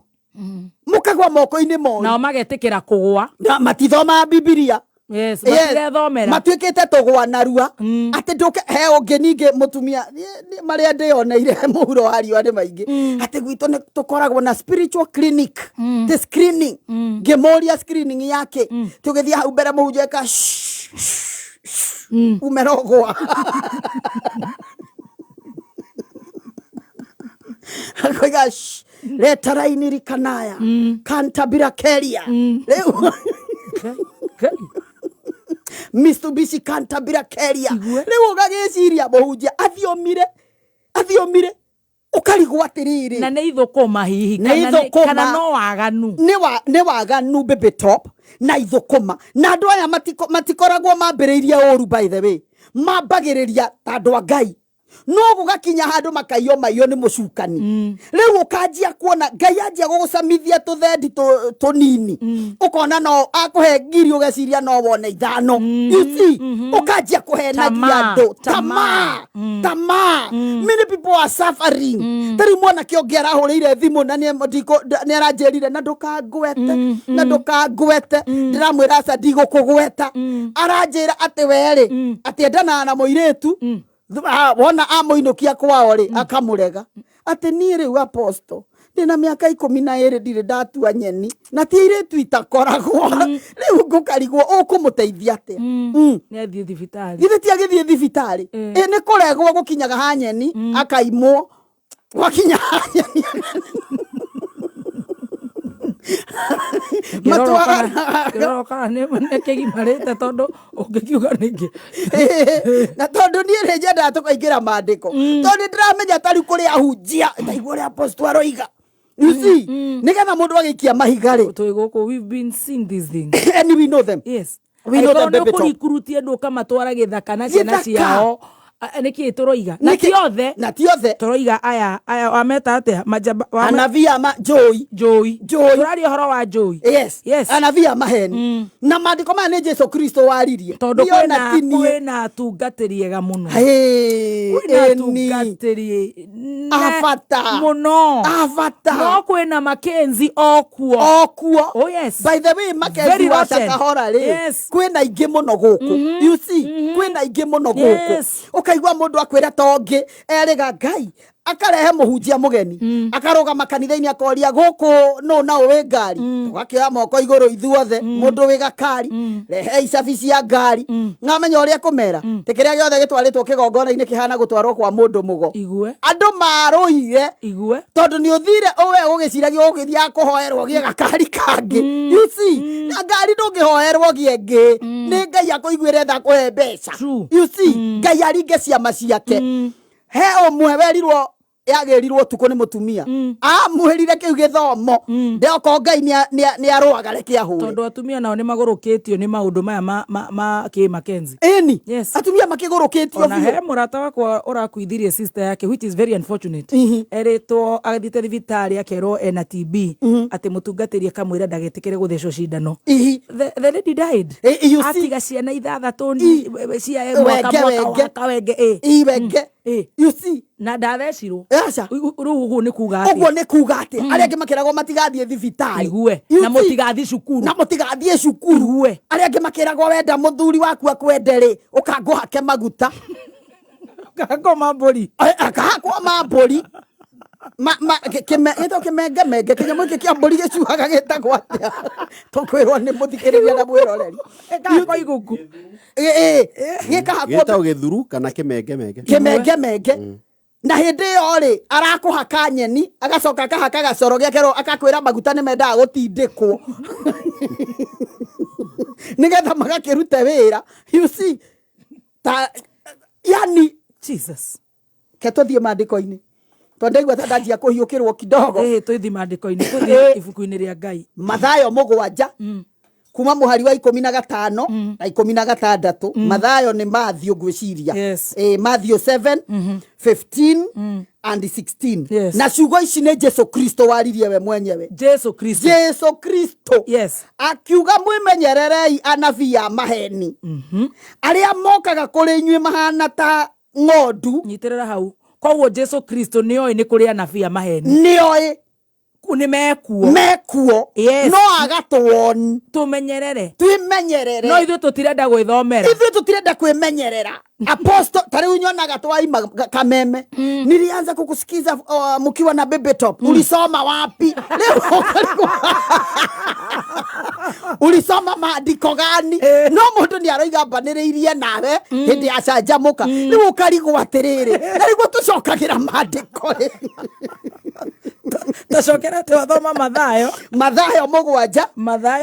mukagwa moko-ini moru nao magetikira kugwa na matithoma Biblia matigethomera matwikite tugwa narua ati nduke he ungi ningi mutumia maria ndioneire muhuro wa riwa ni maingi ati gwito ni tukoragwo na spiritual clinic the screening ngemoria screening yake tugithia hau mbere muhunjeka umerogwa akoiga letaraini rikanaya kantabira keria leo Mitsubishi kantabira keria leo gageciria muhunjia athiomire ukarigwa atiriri na ne ithukuma hihi kana no waganu ne waganu baby top na ithukuma na andu aya matikoragwo mambiriria uru by the way mambagiriria andu a Ngai no gugakinya handu makaio maio ni mucukani riu ukanjia kuona Ngai anjia gugucamithia tuthendi tunini ukona no akuhe ngiri ugeciria no wone ithano you see ukanjia kuhenagia andu tamaa many people are suffering tari mwana kiongiara hurire thimu na ni aranjerire na ndukangwete ndiramwira aca ndigukugweta aranjira ati weri ati endana na muiretu wona amoinukia kwao ri akamurega ati ni riu apostle ndina miaka 12 ndire ndatua nyeni na tire twitakoragwo riu ngukarigwo ukumuteithia atia ni athie thibitari githiti agithie thibitari ni kuregwo gukinyaga hanyeni akaimwo wakinya hanyeni matwara ne kegimarete tondu ungikiuga ningi na tondu ni njenda tukaingira mandiko tondu ndiramenya tari kuria hunjia ndaigua ria apostle aroiga you see nigetha mundu agikia mahigari tuiguko we've been seeing these things and we know them yes we know them baby top kurikurutia ndu kamatwara githaka na ciana ciao niki turoiga na tiothe turoiga aya wameta atia majaba anavia Joy turari horo wa Joy yes anavia maheni na maandiko maya ni Jesu Kristo waririe tondu kwina atungatiri ega muno atungatiri muno no kwina Makenzi okuo oh yes by the way Makenzi wa Shakahora kwina ingi muno guku you see kwina ingi muno guku ukaigwa mundu akwira tongi eriga Ngai akarehe muhunjia mugeni akaroga makanitha-ini akoria guku no na we ngari tugakioya moko iguru ithuothe mundu wi gakari rehe icabi cia ngari ngamenya uria kumera tikiria giothe gitwaritwo kigongona-ini kihana gutwarwo kwa mundu mugo andu maruire tondu ni uthire uwe ugiciragia ugithia kuhoerwo gie gakari kangi you see na ngari ndungihoerwo gie ngi ni Ngai akuiguire tha kuhe mbeca you see Ngai aringe ciama ciake he umwe werirwo yagerirwo tuko ni mutumia muherire kiu githomo ndeko Ngai ni arwaga reke ahure tondu atumia nao ni magurukitio ni maundu maya ma ki Makenzi yes atumia makigurukitio na he murata wakwa urakuithirie sister yake which is very unfortunate eritwo agathite thibitari akerwo ena TB ati mutungatiri kamwira ndagetikire guthecwo cindano the lady died atiga ciana ithathatu cia mwaka wenge you see na ndathecirwo riu uguo ni kuga ati aria angi makiragwo matigathie thibitari igue na mutigathie cukuru aria angi makiragwo wenda muthuri waku akwendere ukangwo hake maguta akakoma mburi kimenge kinyamo iki kia mburi gicuhaga gitagwo atia tukwirwo ni muthikiriria na mwiroreri ekako iguku gitagwo githuru kana kimenge na hindi yo ri arakuhaka nyeni agacoka akahaka gacoro giakero akakwira maguta ni mendaga gutindikwo nigetha magakirute wira you see yani Jesus ketuthie maandiko-ini tondaigua tandanjia kuhiukirwo kidogo tuithi maandiko-ini ibuku-ini ria Ngai Mathayo 7 kuma muhari wa 15 na 16 Mathayo ni Matthew gwiciria Matthew 7 15 and 16 na ciugo ici ni Jesu Kristo waririe we mwenyewe Jesu Kristo akiuga mwimenyererei anabii a maheni aria mokaga kuri inyui mahana ta ng'ondu nyitirira hau koguo Jesu Kristo nioi ni kuri anabii a maheni nioi ni mekuo no agatuoni twimenyerere no ithu tutirenda gwithomera kwimenyerera apostle tariu nyonaga twaima kameme nilianza kukusikiza mkiwa na baby top ulisoma wapi leo ulisoma maandiko gani no mundu ni aroiga mbaniriirie nawe hindi acanjamuka riu ukarigwo atiriri narigo tucokagira maandiko tacokera tuthoma Mathayo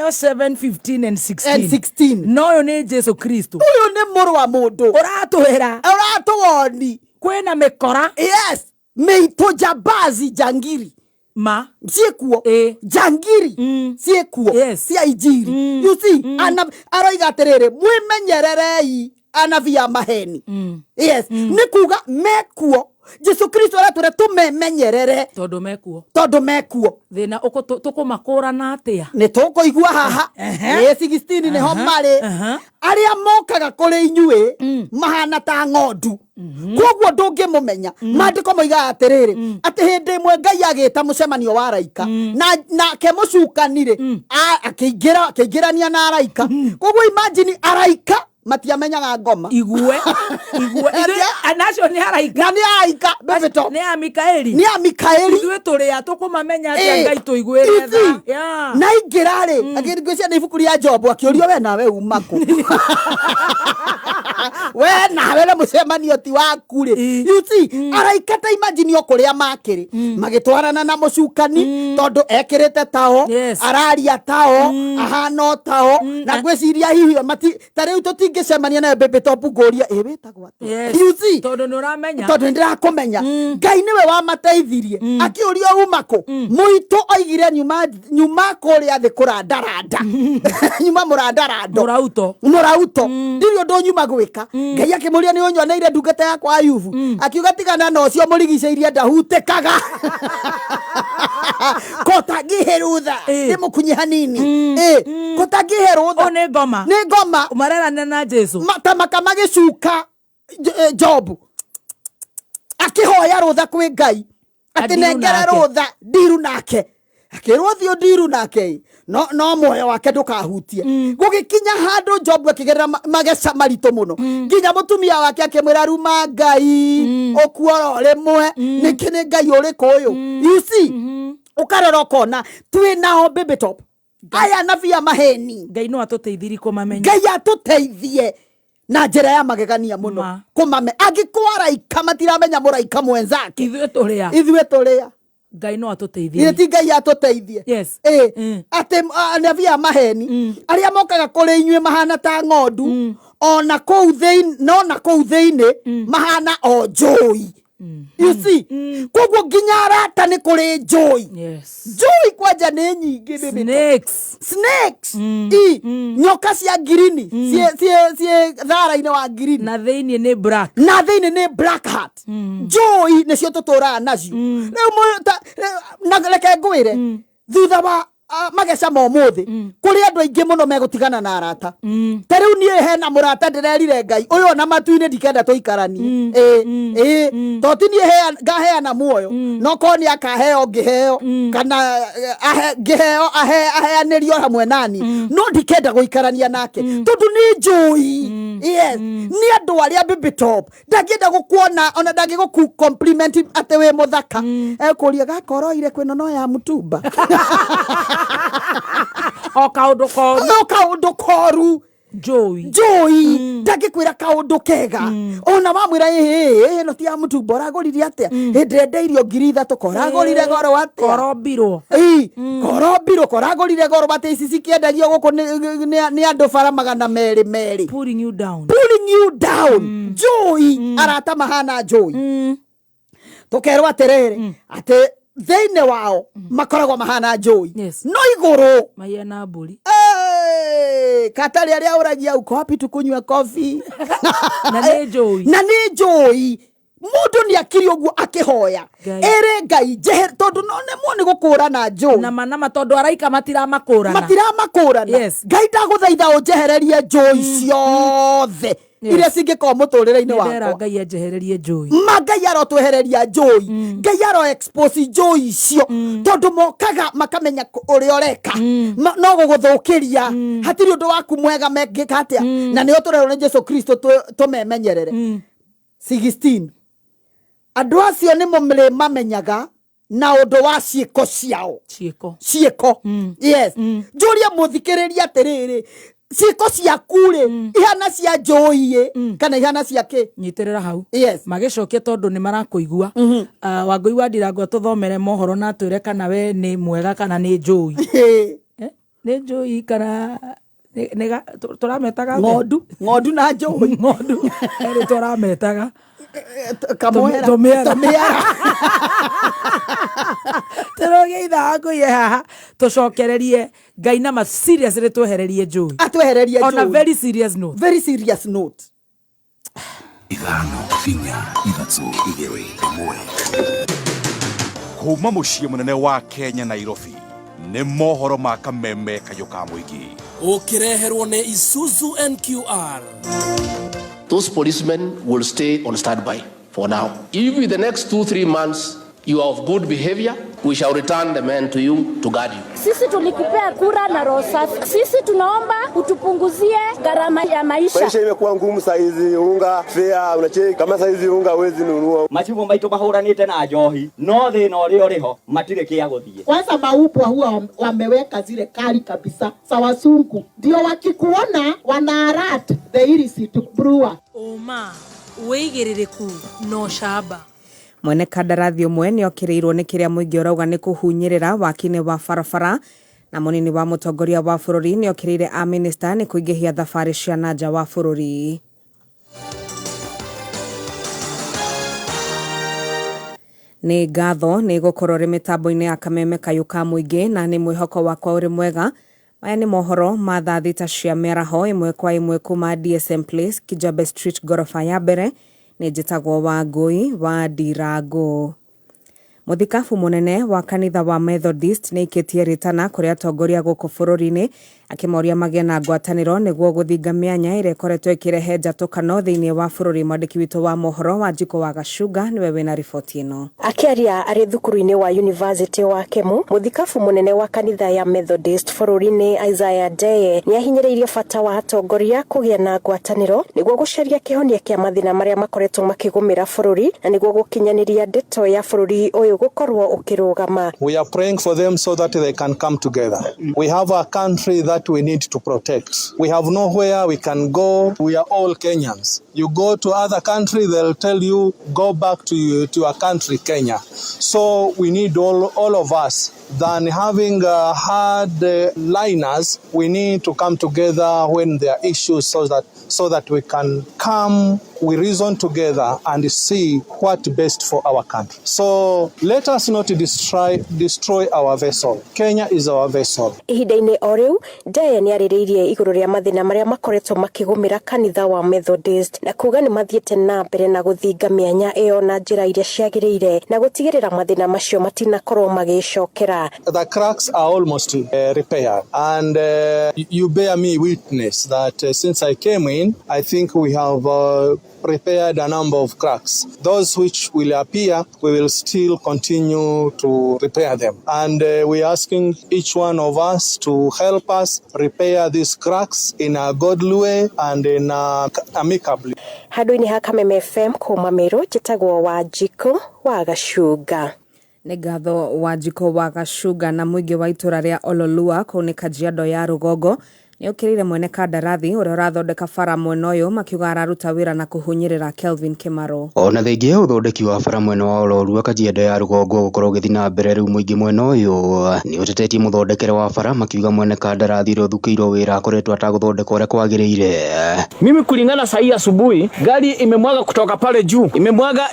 7:15 and 16 no ni Jesu Kristo uyu ni muru wa mundu uratuwoni kwina mikora meito jambazi jangiri ciekuo jangiri ciekuo cia injiri you see aroiga atiriri mwimenyererei anabii a maheni ni kuga mekuo Jesu Kristo aratwira tumemenyerere tondu mekuo thina tukumakurana atia ni tukuigua haha 16 niho mari aria mokaga kuri inyui mahana ta ng'ondu koguo ndungimumenya maandiko moiga atiriri ati hindi imwe Ngai agita mucemanio wa araika na ke mucukanire akingirania na araika koguo imagine araika matiamenyaga ngoma igue anacio ni araika bebeto ni a Mikaeli ithuĩ tũrĩa tũkũmamenya atĩa Ngai tũiguĩre tha na ingĩrarĩ agĩrĩngĩcia nĩ ibuku rĩa Jobu akĩũrio we nawe uma kũ we nawe na mũcemanio ti waku rĩ you see araika ta imagine kũrĩa makĩrĩ magĩtwarana na mũcukani tondũ ekĩrĩte tao araria tao ahana tao na gwĩciria hihi ta rĩu tũtingi ingicemania na baby top ngoria wetagwa you see tondu nuramenya tondu ndirakumenya Ngai niwe wamateithirie akiuria umako muito oigire nyuma kuria thi kurandaranda nyuma murandarando murauto ndirio ndo nyuma gwika Ngai akimuria ni unyoneire ndungata yakwa Ayubu akiuga tigana na ucio murigiceirie ndahutekaga kotagiherutha ndimukunye hanini kotagiherutha ni ngoma umarerana na Jesu matamaka magicuka Job akihoya rutha kwi Ngai ati nengera rutha ndiru nake akirwo thio ndiru nake no moyo wake ndukahutie gugikinya handu Job akigerera mageca marito muno nginya mutumia wake akimwira ruma Ngai okuoro rimwe nikini Ngai uriku uyu you see ukarora kona twinao baby top aya navia maheni Ngai no atuteithiri kumamenya Ngai atuteithie na njira ya magegania muno kumame agikwara ikamatiramenya muraika mwenzake ithuĩ turia Ngai no atuteithie ti Ngai atuteithie yes ate navia maheni aria mokaga kuri inyuĩ mahana ta ng'ondu ona kuu thĩinĩ mahana o njũi you see koguo nginya arata ni kuri njũi njũi kwanja ni nyingĩ snakes nyoka cia ngirini cie thara-inĩ wa ngirini na thĩinĩ ni black heart njũi nĩcio tũtũraga nacio rĩu na reke ngwĩre thutha wa mageca momuthi kuri andu aingi muno megutigana na arata tariu nie hena murata ndirerire Ngai uyu na matu-ini ndikenda tuikarani totini ngaheana muoyo no koni akaheo ngiheo kana ngiheo aheanirio hamwe nani no ndikenda guikarania nake tondu ni njui yes ni andu aria baby top ndagienda gukuona ona ndagiguku compliment ate we muthaka ekuria gakoroire kwino no ya mutumba o kaundu koru njui ndagikwira kaundu kega ona wamwira no ti ya mutumba uragurire atia ndendeirio 3,000 koragurire goro atia korombiro koragurire goro bate ici cikiendario guku ni andu bara 200 pulling you down njui arata mahana njui tukerwa atiriri ati thĩinĩ wao makoragwo mahana njũi no igũrũ mahana mbũri katari aria uragia uko happy tukunywa coffee na nĩ njũi mundu ni akiri uguo akihoya ere Ngai jeher tondu no nemwo ni gukũrana njũi nama tondu araika matiramakũrana Ngai ndagũthaitha ũnjehererie njũi ciothe iria cingĩkorwo mũtũrĩre-inĩ wakwa Ngai anjehererie njũi Ngai arotwehereria njũi Ngai aro expose njũi icio tondu mokaga makamenya ũrĩa ũreka no gũgũthũkĩria hatirĩ ũndũ waku mwega mekĩka atĩa na nĩo tũrerwo nĩ Jesu Kristo tũmemenyerere 16 andũ acio nĩmo mamenyaga na ũndũ wa ciĩko ciao ciĩko yes njũria mũthikĩrĩria atĩrĩrĩ ciĩko ciaku-rĩ ihana cia njũi kana ihana cia kĩ nyitirira hau yes magicokia tondu ni marakũigua Wangui wa Ndirango tuthomere mohoro na twire kana we ni mwega kana ni njũi ni njũi kana turametaga ng'ondu na njũi ng'ondu ni turametaga kamohera turoge ithangu ye haha tucokererie Ngai na seriously twehererie njũi atwehererie njũi on a very serious note ithano finya ithatũ igĩrĩ ĩmwe kuma mũciĩ mũnene wa Kenya Nairobi nĩ mohoro ma kameme kayũ ka mũingĩ ũkĩreherwo nĩ Isuzu NQR. Those policemen will stay on standby for now. If in the next 2-3 months you are of good behavior, we shall return the men to you to guard you. Sisi tulikupea kura na roho safi. Sisi tunaomba utupunguzie gharama ya maisha. Maisha imekuwa ngumu saa hizi, unga, fare, unacheki kama saa hizi unga huwezi nunua. Machifu maitu mahuranite na njohi. No thina uria uriho matire kia guthie. Kwanza maupwa huwa wameweka zile kali kabisa. Sawa sungu. Ndio wakikuona wana alert the illicit brewer. Oma, uigiririku no shaba. Mwene kandarathi ũmwe nĩ okĩrĩirwo nĩ kĩrĩa mũingĩ ũrauga nĩ kũhunyĩrĩra wakinĩ wa barabara na munini wa mutongoria wa bururi ni okirire a minister ni kuingihia thabari cia nanja wa bururi. Ni ngatho ni gukorwo ri mitambo-ini ya kameme kayuka muingi na ni mwihoko wakwa uri mwega. Maya ni mohoro ma thaa thita cia mĩaraho imwe kwa imwe kuma DSM Place Kijabe Street gorofa ya mbere. Ni njitagwo wa Ngui wa Ndirango. Muthikabu munene wa kanitha wa Methodist ni ikitie ritana kuri atongoria guku bururi-ini akimoria magie na ngwataniro niguo guthinga mianya ire koretwo ikirehe njatũkano thiini wa bururi. Mwandiki witu wa mohoro wa Njiko wa Gacuga niwe wina riboti ino. Akiaria ari thukuru-ini wa University wa Kemu, muthikabu munene wa kanitha ya Methodist bururi-ini Isaiah Deye ni ahinyiriirie bata wa atongoria kugia na ngwataniro niguo gucaria kihonia kia mathina maria makoretwo makigumira bururi na niguo gukinyaniria ndeto ya bururi uyu gukorwo ukirugama. We are praying for them so that they can come together. We have a country that we need to protect. We have nowhere we can go. We are all Kenyans. You go to other country, they'll tell you go back to your country, Kenya. So we need all of us. Than having hard liners, we need to come together when there are issues so that we can come, we reason together and see what best for our country. So let us not destroy our vessel. Kenya is our vessel. Ihinda-ini o riu Deye ni aririirie iguru ria mathina maria makoretwo makigumira kanitha wa Methodist na kuga ni mathiete na mbere na guthinga mianya iyo na njira iria ciagiriire na gutigirira mathina macio matinakorwo magicokera. The cracks are almost repaired, and you bear me witness that since I came in, I think we have repaired a number of cracks. Those which will appear, we will still continue to repair them. And we're asking each one of us to help us repair these cracks in a godly way and in amicably. Handu-ini ha Kameme FM kuma Meru, njitagwo wa Njiko wa Gacuga. Ni ngatho wa Njiko wa Gacuga na muingi wa itura ria Ololua kuu ni Kajiado ya Rugongo ni ukirire mwene kandarathi uria urathondeka bara mwena uyu makiuga araruta wira na kuhunyirira Kelvin Kimaro. Ona thengia uthondeki wa bara mwena wa Ololua Kajiado ya Rugongo gukorwo githi na mbere riu muingi mwena uyu ni utetetie muthondekere wa bara makiuga mwene kandarathi uria uthukiirwo wira akoretwo ataguthondeka uria kwagiriire. Mimi kulingana saa hii asubuhi gari imemwaga kutoka pale juu,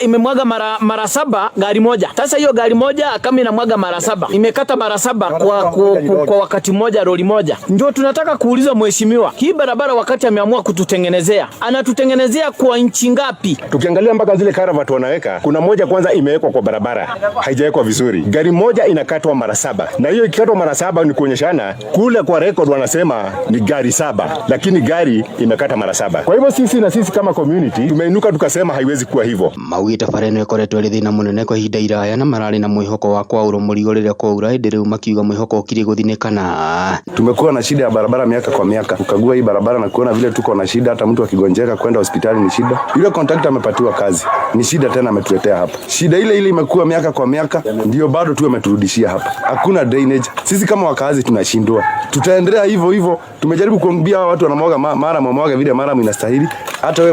imemwaga mara 7 gari moja. Sasa hiyo gari moja kama inamwaga mara 7 imekata mara 7 kwa wakati mmoja, lori moja. Ndio tunataka kuuliza mheshimiwa, hii barabara wakati ameamua kututengenezea, anatutengenezea kwa inchi ngapi? Tukiangalia mpaka zile karavati wanaweka, kuna moja kwanza imewekwa kwa barabara, haijawekwa vizuri. Gari moja inakatwa mara 7. Na hiyo ikikatwa mara 7 ni kuonyeshana kule kwa record wanasema ni gari 7, lakini gari imekata mara 7. Kwa hivyo sisi kama community tumeinuka tukasema haiwezi kuwa hivyo. Mawita fareno ikoretwo ri thina munene kwa ihinda iraya na marari na mwihoko wa kwaura murigo riria kwaura indi riu makiuga mwihoko ukiri guthinikana. Tumekuwa na shida ya barabara miaka kwa miaka. Kukagua hii barabara na kuona vile tuko na shida, hata mtu akigonjeka kwenda hospitali ni shida. Yule contractor amepatiwa kazi, ni shida tena ametuletea hapa. Shida ile imekuwa miaka kwa miaka, ndio bado tu ameturudishia hapa. Hakuna drainage. Sisi kama wakazi tunashindwa. Tutaendelea hivyo. Tumejaribu kuambia watu wanamwaga mara vile mara inastahili. Hata wewe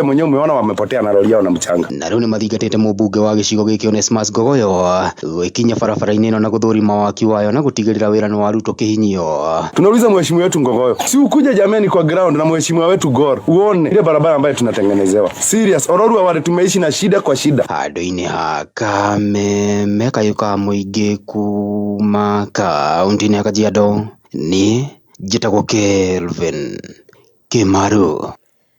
mwenyewe umeona wamepotea na lori yao na mchanga. Na riu ni mathigatite mubunge wa gicigo giki Onesmus Gogoyo gwikinya barabara-ini ino na guthurima waki wayo na gutigirira wira ni warutwo kihinyio. Tunauliza mheshimiwa wetu Ngogoyo, si ukuje jameni kwa ground na mheshimiwa wetu Gor uone ile barabara ambayo tunatengenezewa. Serious, Ororua wale tumeishi na shida kwa shida. Handu-ini ha Kameme kayuka muingi kuma kaunti-ini ya Kajiado ni njitagwo Kelvin Kimaro.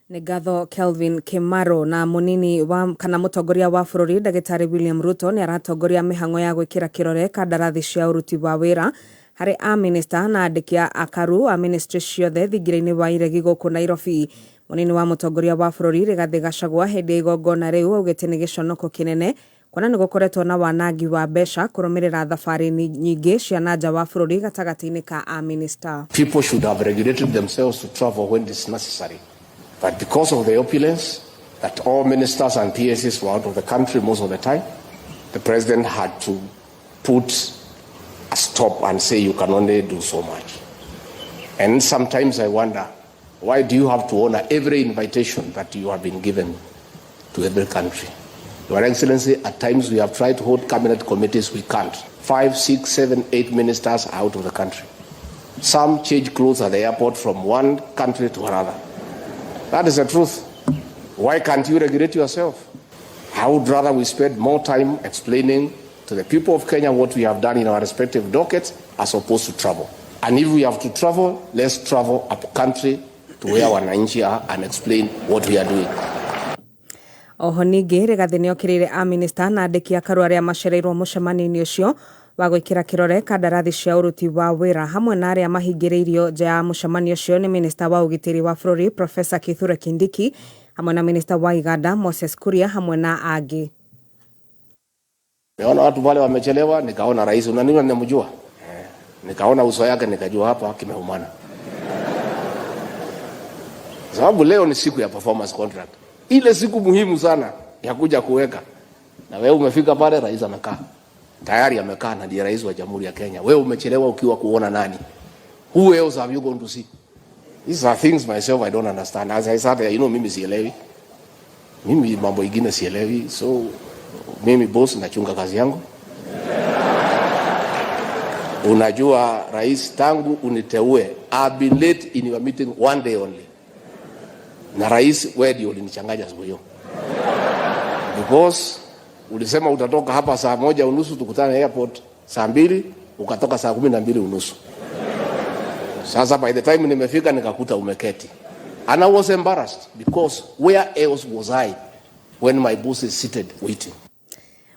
Ni ngatho Kelvin Kimaro. Na munini wa kana mutongoria wa bururi Ndagĩtarĩ William Ruto ni aratongoria mihango ya gwikira kirore kandarathi cia uruti wa wira hari a minister na andikia akaru a ministry ciothe thingira-ini wa iregi guku Nairobi. Munini wa mutongoria wa bururi Rigathi Gachagua hindi igongona riu augite ni giconoko kinene kwana ni gukoretwo na wanangi wa mbeca kurumirira thabari nyingi cia nanja wa bururi gatagati-ini ka a minister. People should have regulated themselves to travel when it's necessary. But because of the opulence that all ministers and PSs were out of the country most of the time, the president had to put a stop and say you can only do so much. And sometimes I wonder, why do you have to honor every invitation that you have been given to every country? Your Excellency, at times we have tried to hold cabinet committees, we can't. 5, 6, 7, 8 ministers are out of the country. Some change clothes at the airport from one country to another. That is the truth. Why can't you regulate yourself? I would rather we spend more time explaining to the people of Kenya what we have done in our respective dockets as opposed to travel. And if we have to travel, let's travel up country to where wananchi are and explain what we are doing. Oho ningi Rigathi ni okirire a minister na andiki akaru aria macereirwo mucemanio-ini ucio wa gwikira kirore kandarathi cia uruti wa wira hamwe na aria mahingiriirio nja ya mucemanio ucio ni minister wa ugitiri wa bururi Professor Kithure Kindiki hamwe na minister wa Iganda Moses Kuria hamwe na angi. Niona watu wale wamechelewa, nikaona rais unaniona ninamjua. Nikaona uso yake nikajua hapa kimeumana. Sababu leo ni siku ya performance contract. Ile siku muhimu sana ya kuja kuweka. Na wewe umefika pale rais amekaa. Tayari amekaa na ndiye rais wa Jamhuri ya Kenya. Wewe umechelewa ukiwa kuona nani? Who else have you gone to see? These are things myself I don't understand. As I said, mimi sielewi. Mimi mambo ingine sielewi. So mimi boss nachunga kazi yangu. Unajua rais tangu uniteue, I've been late in your meeting one day only. Na rais wewe ndio ulinichanganya siku hiyo. Because ulisema utatoka hapa saa 1:30 tukutane airport saa 2, ukatoka saa 12:30. Sasa by the time nimefika nikakuta umeketi. And I was embarrassed because where else was I when my boss is seated waiting?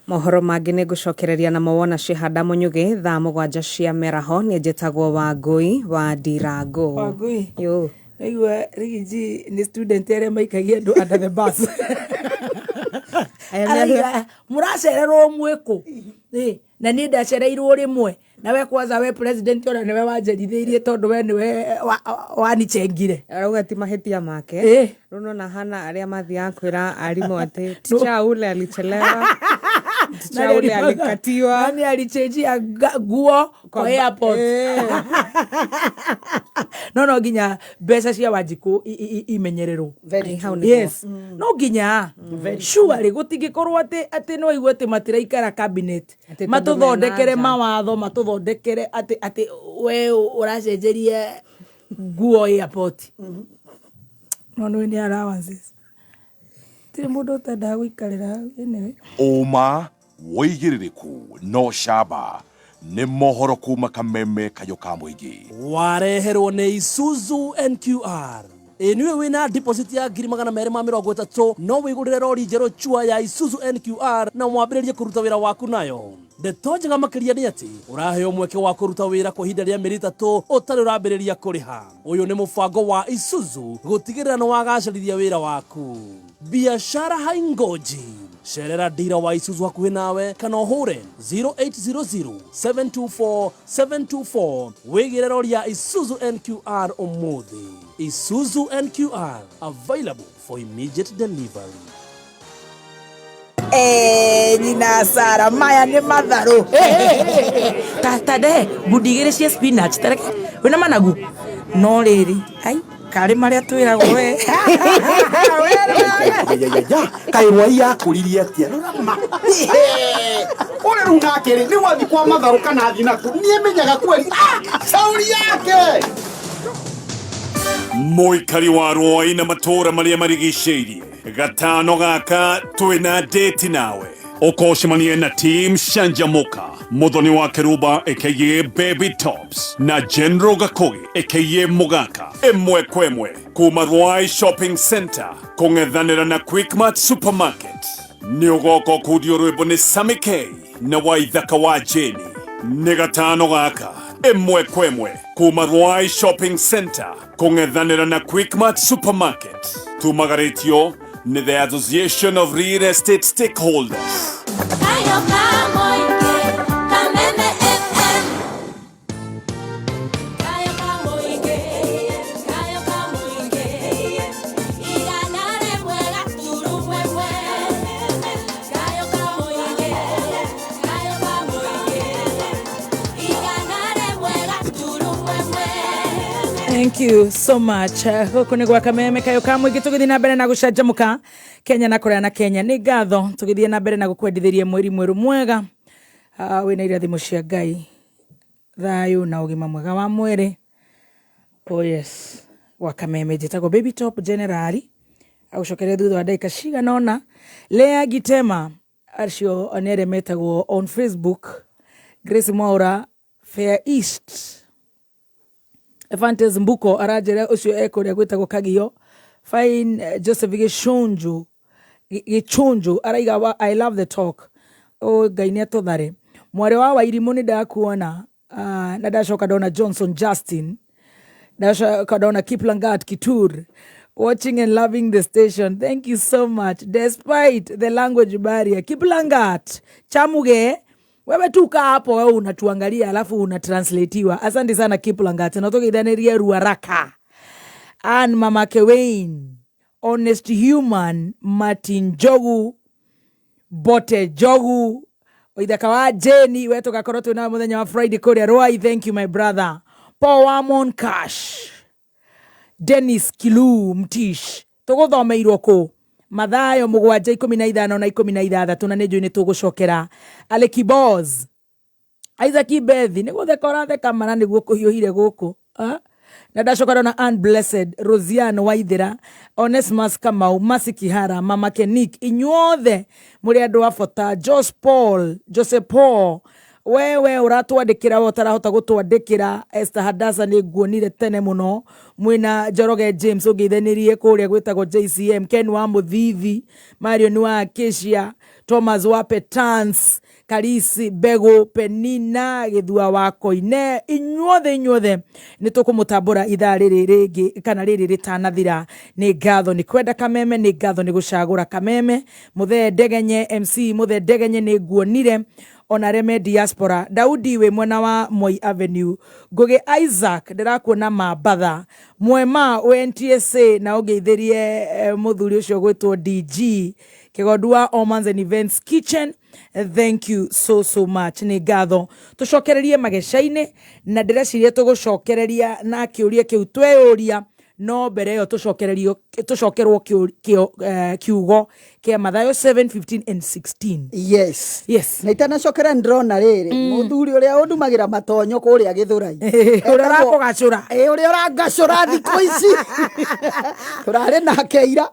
Mohoro mangi ni gucokereria na mawona Shihada Munyugi thaa 7 cia meraho ni njitagwo Wangui wa Ndirango. Wangui. Yo. Aiwa Rigiji ni student ere maikagia ndo under the bus. Aiwa muracererwo mweko. Na ni ndacereirwo rimwe. Na we kwanza we president ona niwe wanjerithirie tondu we niwe wanichengire. Arauga ti mahetia make. Runo na hana aria mathia kwira arimu ati ticha ule alichelewa. Ticha ule alikatiwa. Nani alichenjia guo kwa airport. No ginya besa cia Wanjiku imenyererwo. Yes. No ginya. Surely gutingikorwo ati no igwe ati matiraikara cabinet. Matuthondekere mawatho matuthondekere ati we uracenjerie guo airport. No ni allowances. Tiri mundu tenda guikarira ene. Oma woigiririku no shaba ni mohoro kuma kameme kayo kamwigi. Wareherwo ni Isuzu NQR. Niwe wina deposit ya 230 no wigurire rori njeru chua ya Isuzu NQR na mwambiririe kuruta wira waku nayo. Ndeto njega makiria ni ati uraheo mweke wa kuruta wira kwa ihinda ria mieri 3 utari urambiriria kuriha. Uyu ni mubango wa Isuzu gutigirira no wagacirithia wira waku. Biashara haingoji. Sherera dira wa Isuzu hakuhi nawe kana uhure 0800 724 724 wigire rori ya Isuzu NQR umuthi. Isuzu NQR available for immediate delivery. Nina Sara maya ni matharu. Tade budigire cia spinach tareke. Wena managu. No riri. Ai kare maria twiragwo we. Kairwa ya kuriria atia. Ore rungakiri ni wathi kwa matharu kana thina ku. Nie menyaga kweli. Sauri yake. Moikari wa roi na matora maria marigiceirie gatano gaka twina date nawe ukoshimanie na team Shanjamuka Muthoni wa Keruba aka Baby Tops na General Gakogi aka Mugaka emwe kwemwe kuma Rwai Shopping Center kung'ethanira na Quickmart Supermarket ni ugoko kudio rwimbo ni Samike na Waithaka wa Jeni ni gatano gaka emwe kwemwe kuma Rwai Shopping Center kung'ethanira na Quickmart Supermarket tumagaretio ni the Association of Real Estate Stakeholders. Thank you so much. Huku ni gwa kameme kayo kamwigi tugithii na mbere na gucanjamuka Kenya na Korea na Kenya ni ngatho tugithii na mbere na gukwendithirie mweri mweru mwega wina irathimo cia Ngai thayo na ugima mwega wa mwere. Oh yes, wakameme jitagwo Baby Top Generali agucokere thutha wa ndagika cigana ona. Lea Gitema acio onere metagwo on Facebook. Grace Mwaura Fair East Evantes Mbuko arajere ucio ekoria gwitagwo Kagio Fine. Joseph Gichunju araiga I love the talk. O Ngai tuthare mware wa Wairimu ni ndakuona. Na ndacoka ndona Johnson Justin, ndacoka ndona Kiplangat Kitur watching and loving the station. Thank you so much despite the language barrier. Kiplangat chamuge wewe tuka hapo, wewe unatuangalia alafu unatranslatiwa. Asante sana Kiplangat, natogithanirie Ruaraka and Mama Kewain, Honest Human, Martin Jogu, Bote Jogu, oithaka wa Jenny wetu gakorwo twina muthenya wa Friday kuria Roi. Thank you my brother Paul Amon Cash, Dennis Kilu Mtish. Tuguthomeirwo ku Mathayo 7:15 na 16 na nejo ni tugucokera Aleki Boss Isaac Bethi ni guthekora theka mana niguo kuhiuhire guku na ndacoka na Unblessed Rosian Waithira, Onesmus Kamau, Masikihara, Mama Kenik, inyuothe muri andu afota, Joseph Paul, wewe uratwandikira utarahota gutwandikira. Esther Hadasa ni nguonire tene muno. Mwina Joroge James ugithenirie kuria gwitagwo JCM, Ken wa Muthithi, Mario ni wa Acacia, Thomas wa Petans, Karisi Bego, Penina Githua wa Koine, inyuothe ni tukumutambura ithaa riri ringi kana riri ritanathira. Ni ngatho ni kwenda kameme, ni ngatho ni gucagura kameme. Muthe Ndegenye MC Muthe Ndegenye ni nguonire ona Reme Diaspora, Daudi we mwena wa Moi Avenue, Goge Isaac ndirakuona Mabatha, Mwema NTSA na ugeithĩrie muthuri ucio gwitwo DG Kigodua Omans and Events Kitchen. Thank you so much. Ni ngatho tucokererie magecaine na ndireciria tugucokereria na kiuria kiu tweyuria, no mbere yo tucokerwo kiugo kia Mathayo 7:15 and 16. Yes na itanacokera ndrona riri muthuri uria undumagira matonyo kuria Githurai uria rakugacura uria urangacura thikũ ici turare na keira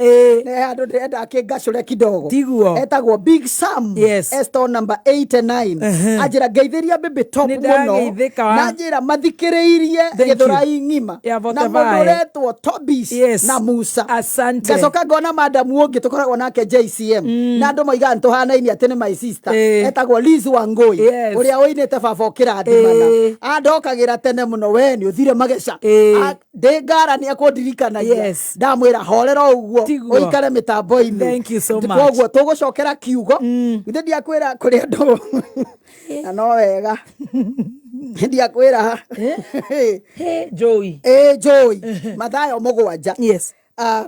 na andu ndenda akingacure kidogo tiguo etagwo Big Sam Esther number 8 and 9 ajira ngeithiria Baby Top muno na njira mathikiriirie Githurai ngima na modoretwo Tobis na Musa. Asante. Gacoka ngona madam wongi tukoragwo nake JCM na andu moiga ntuhanaini atene my sister etagwo Liz Wangui uria uinite baba ukirathimana andokagira tene muno we ni uthire mageca ndengara ni akundirikanagia ndamwira horera uguo uikare mitambo-ini. Thank you so much. Koguo tugucokera kiugo ithe ndiakwira kuri andu na no wega ndiakwira Joy Mathayo 7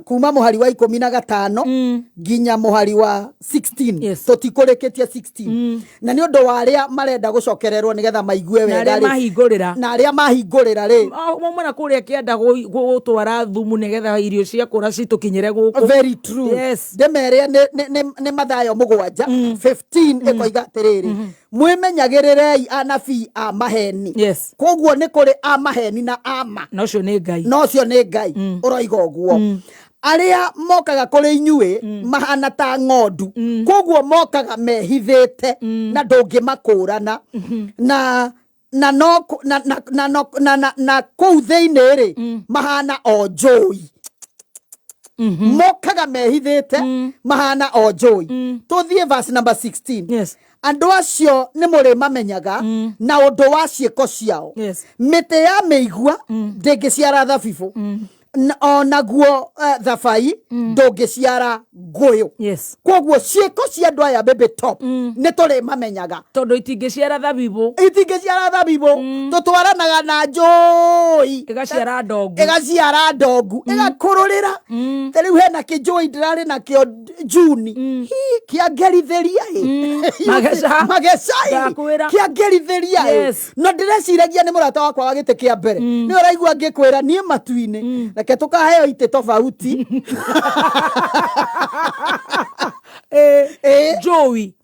kuma muhari wa 15 nginya muhari wa 16 tutikureketia 16 na ni undu wa aria marenda gucokererwo nigetha maigue wega na aria mahingurira ri mwana kuria kienda gutwara thumu nigetha irio cia kura citukinyire guku. Very true. Ndemere ni Mathayo 7:15 ekoiga atiriri mwimenyagirerei anabii a maheni. Koguo ni kuri a maheni na ama nocio ni Ngai uroiga uguo aria mokaga kuri inyue mahana ta ng'ondu koguo mokaga mehithite na ndungimakurana na kuu thiini ri mahana o njui mokaga mehithite mahana o njui. Tuthie verse number 16. Andu acio ni muri mamenyaga na undu wa ciĩko ciao mĩtĩ ya mĩigua ndĩngĩciara thabibu onaguo thabai ndũngĩciara ngũyũ. Koguo ciĩko cia andũ aya Baby Top nĩ tũrĩ mamenyaga tondũ itingĩciara thabibu tũtwaranaga na njũi ĩgaciara ndongu ĩgakũrũrĩra. Rĩu hena kĩnjũi ndĩrarĩ nakĩo Juni kĩangerithiria magecai kĩangerithiria no ndĩreciragia nĩ mũrata wakwa wa gĩtĩ kĩa mbere nĩ ũraigua ngĩkwĩra niĩ matu-inĩ reke tukaheo ite tofauti.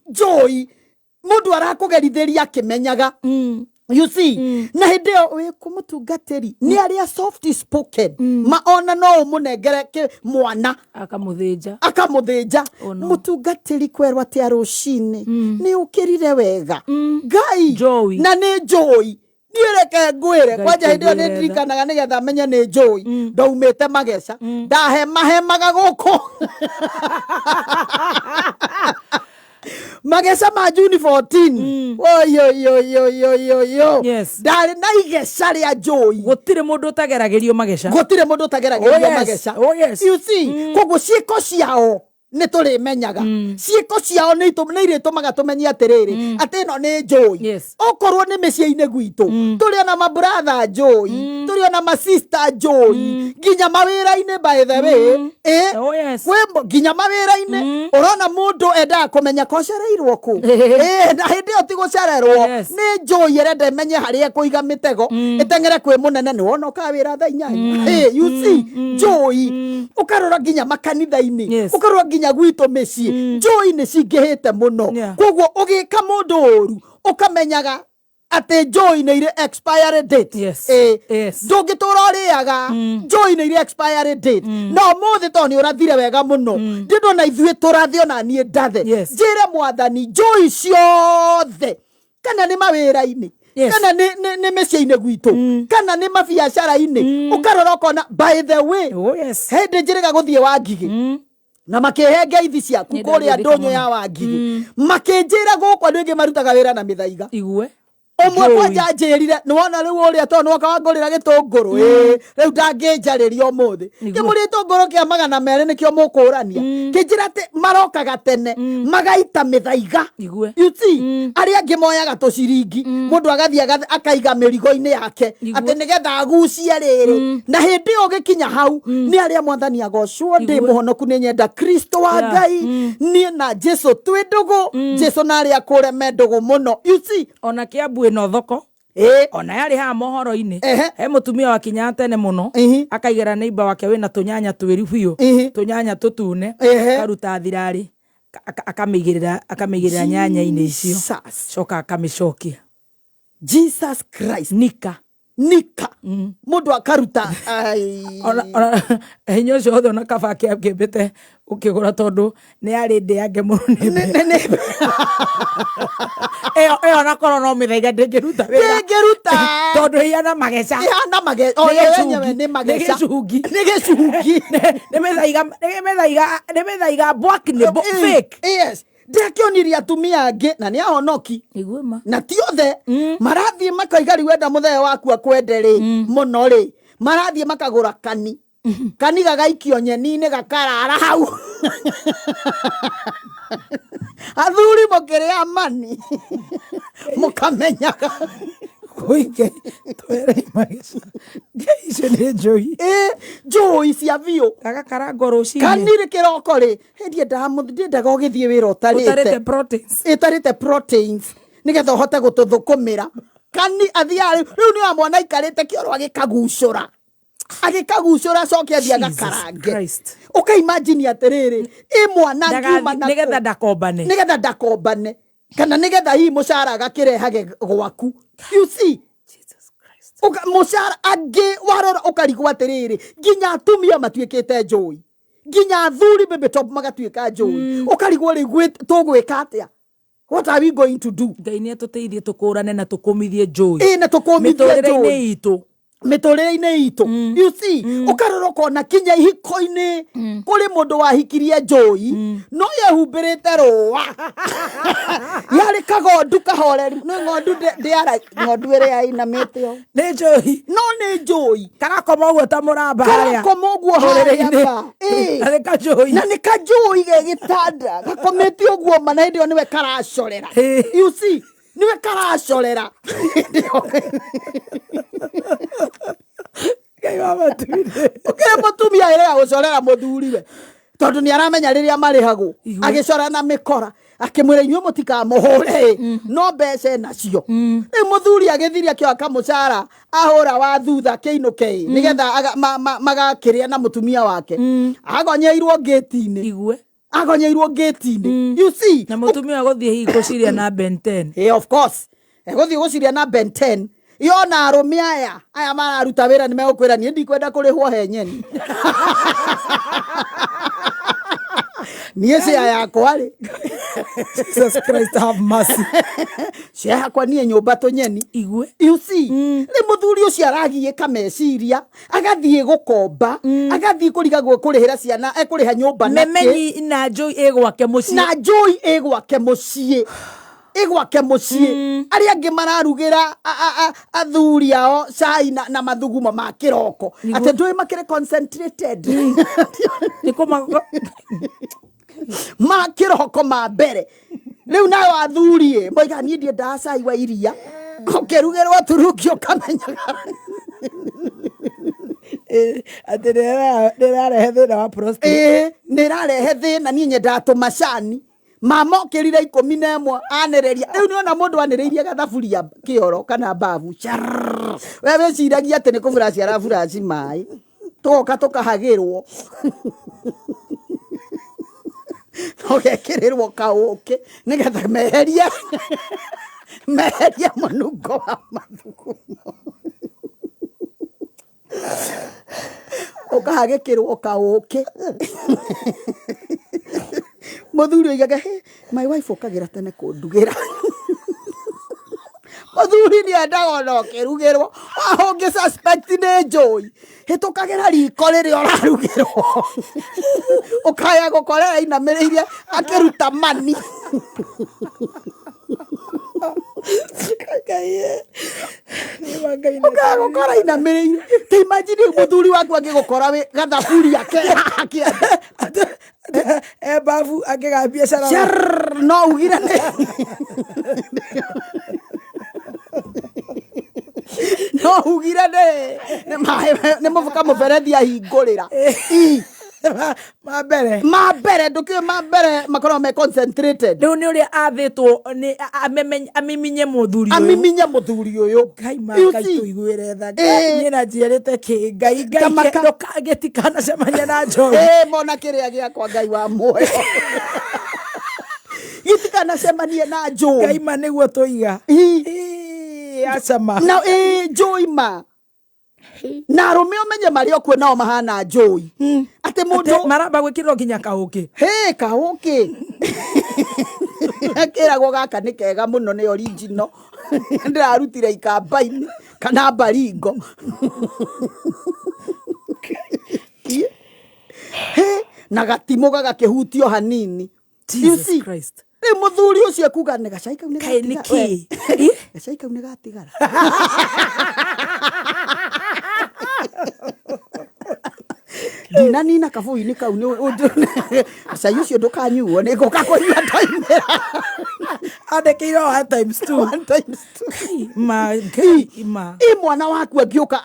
Joy mundu arakugerithiria akimenyaga you see na hindeo we kumutungatiri ni aria soft spoken maona no umunengere mwana akamuthinja mutungatiri kwerwa ati arucini ni ukirire wega ngai na ni Joy nireke ngwire kwanja hindeo ni ndirikanaga nigetha menye ni Joy ndaumite mageca ndahemaga guku mageca ma June 14 yes ndari na igeca ria Joy gutire mundu utageragerio mageca mageca you see koguo ciiko ciao ni turi menyaga ciiko ciao ni iritumaga tumenye atiriri ati no ni Joy okorwo ni miciini gwitu turi na ma brother Joy turi na ma sister Joy ginya mawira-ini by the way wembo ginya mawira-ini urona mundu enda kumenya kocereirwo ku na hindi oti gucererwo ni Joy erenda menye haria kuiga mitego itengere kwi munene ni wona ukawira tha 8 you see Joy ukarora ginya makanitha-ini ukarora ginya gwitu micii Joy ni cingihite muno koguo ugika mundu uru ukamenyaga ate Joy ni ire expiry date ndungitura uriaga Joy ni ire expiry date no muthi to ni urathire wega muno ndindo na ithuĩ turathi ona nie ndathe njire mwathani Joy ciothe kana ni mawira-ini kana ni miciĩ-ini gwitu kana ni mabiacara-ini ukarora ukona by the way hindi njiriga guthie Wangigi na makihenge ithi ciaku kuria ndonyo ya Wangigi makinjira guku andu ingi marutaga wira na mithaiga igwe omwe kwanja njirire ni wona riu uria to no kawangurira gitunguru riu ndangijaririo muthi kimuri gitunguru kia 200 nikio mukurania kinjira ati marokaga tene magaita mithaiga you see aria angi moyaga tuciringi mundu agathie akaiga mirigo-ini yake ati nigetha agucie riri na hindi ugikinya hau ni aria mwathani agocwo ndi muhonoku ni nyenda Kristo wa Ngai ni na Jesu twindugu Jesu na aria kureme ndugu muno you see ona kiambu no thoko ona yari ha mohoro-ini he mutumia wa kinya tene muno akaigera neighbor wake wina tunyanya twiri biu tunyanya tutune karuta thirari akamigirira nyanya-ini icio coka akamicokia Jesus Christ nika mundu akaruta hinya ucio othe ona kaba akiambite ukigura tondu ni yari ndi yange muno ni eo na korwo no mithaiga ndingiruta tondu hiana mageca ni gicungi ni mithaiga bwaki ni fake ndekioniri atumia angi na ni ahonoki na ti othe marathie makaiga ri wenda muthee waku akwende ri muno ri marathie makagura kani gagaikio nyeni-ini gakarara hau athuri mukiria mani mukamenyaga kuige twere mageca icio ni Joy Joy cia biu agakarango rucini kanire kiroko ri hindi ndaga ugithie wira utarite proteins nigetha uhote gututhukumira kani athia riu ni wa mwana ikarite kioro agikagucura cokia thia gakarange ukaimagine atiriri mwana ngiuma na nigetha ndakombane kana nigetha hii mucara gakirehage gwaku you see Jesus Christ mucara angi warora ukarigwa atiriri ginya atumia matuikite Joy ginya athuri bebe top magatuika Joy ukarigwa ri tugwika atia what are we going to do Ngai ni atuteithie tukurane na tukumithie Joy na tukumithie Joy mitorere-ini itu you see ukarora kona kinya ihiko-ini kuri mundu wahikirie Joy no yehumbirite ruwa yari kagondu kahoreri ni ngondu ndiara ngondu iri ainamite o ni Joy no ni Joy karakoma uguo ta muramba haria karakoma uguo haria na ni ka Joy gegitanda gakomete uguo mana ndio niwe karacorera you see niwe karacorera ukire mutumia ire agucorera muthuriwe tondu ni aramenya riria marihagwo agicora na mikora akimwira inyuĩ mũtikamuhure no mbeca nacio rĩu muthuri agithiria kĩo akamucara ahũra wa thutha kĩinũke nigetha magakĩrĩa na mutumia wake agonyeirwo ngĩti-inĩ agonyeirwo gate-ini you see na mutumia guthie hi guciria na Ben 10 of course guthie guciria na Ben 10 yona arume aya mararuta wira ni megukwira ni ndikwenda kurihwo he nyeni niye cia yakwa ri Jesus Christ have mercy cia yakwa niye nyumba tunyeni igwe you see ni muthuri ucio aragie kameciria agathie gukomba agathie kurigagwo kurihira ciana ekuriha nyumba na memenyi na Joy egwake mucii na Joy egwake mucii igwake mucii aria angi mararugira athuri ao cai na mathuguma ma kiroko ate ndui makire concentrated niko ma kiroko ma mbere riu nayo athuri moiga ni ndie nda cai wa iria ukirugerwo turukio kamenyaga ate nirarehe thina wa prostate nirarehe thina ni nyenda tumacani mama okirire 11 anereria riu ni ona mundu anereirie gathaburia kioro kana babu wewe ciragia ati ni kufuraci arafuraci mai tugoka tukahagirwo ogekirirwo kauke nigetha meheria munungo wa mathugumo ukahagikirwo kauke muthuri oigaga my wife okagira tene kundugira muthuri ni endaga ona ukirugirwo ungi suspect ni Joy hitukagira riko riri orarugirwo ukaya gukorera inamiriire akiruta mani ukaya gukora inamiriire te imagine muthuri waku angigukora wi gathaburia ke babu akiga biashara no ugirane no ugirane ne muvuka muberethi ahingurira mabere ndukiwe mabere makoro me concentrated riu ni uria athitwo ni amiminye muthuri uyu ngai makaitu igwire tha ni na njirite ki ngai ndukagetikana cemania na Joy mona kiria giakwa ngai wa muoyo gitikana cemania na Joy ngai ma niguo tuiga acama na Joy ma na arume umenye mario kwe nao mahana Joy ate mundu maramba gwikirwo nginya kauki kauki akiragwo gaka ni kega muno ni original ndirarutire ikamba-ini kana baringo na gatimo gagakihutio hanini Jesus Christ ni muthuri ucio kuga ni gacai kau ni gacai kau ni gatigara dina nina kavui kau ni gacai ucio ndukanyuo ni gukakoria taimera andikirwo one times two mwana waku angioka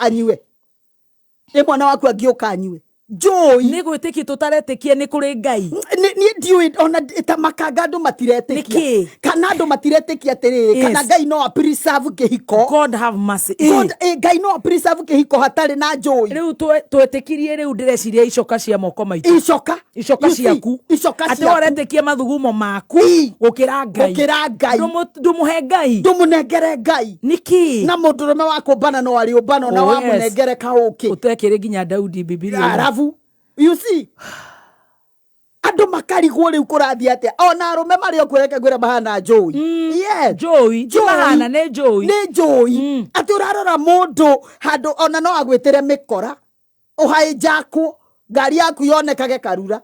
anyue Joy ni gwitikia tutaretikie ni kuri ngai ni ndiwe ona ta makanga andu matiretikia kana andu matiretikia atiriri kana ngai no preserve kihiko God have mercy ngai no preserve kihiko hatari na Joy riu twetikirie riu ndireciria icoka cia moko maitu icoka ciaku ati waretikia mathugumo maku gukira ngai ndumuhe ngai ndumunengere ngai niki na mundurume wako bana no ari ubana na wa munengere kauki utekire nginya Daudi Biblia you see andu makarigwo riu kurathia atia ona arume mario kwireke gwira bahana Joy Joy mahana ne Joy ati urarora mundu handu ona no agwitire mikora uhaijakwo ngari yaku yonekage karura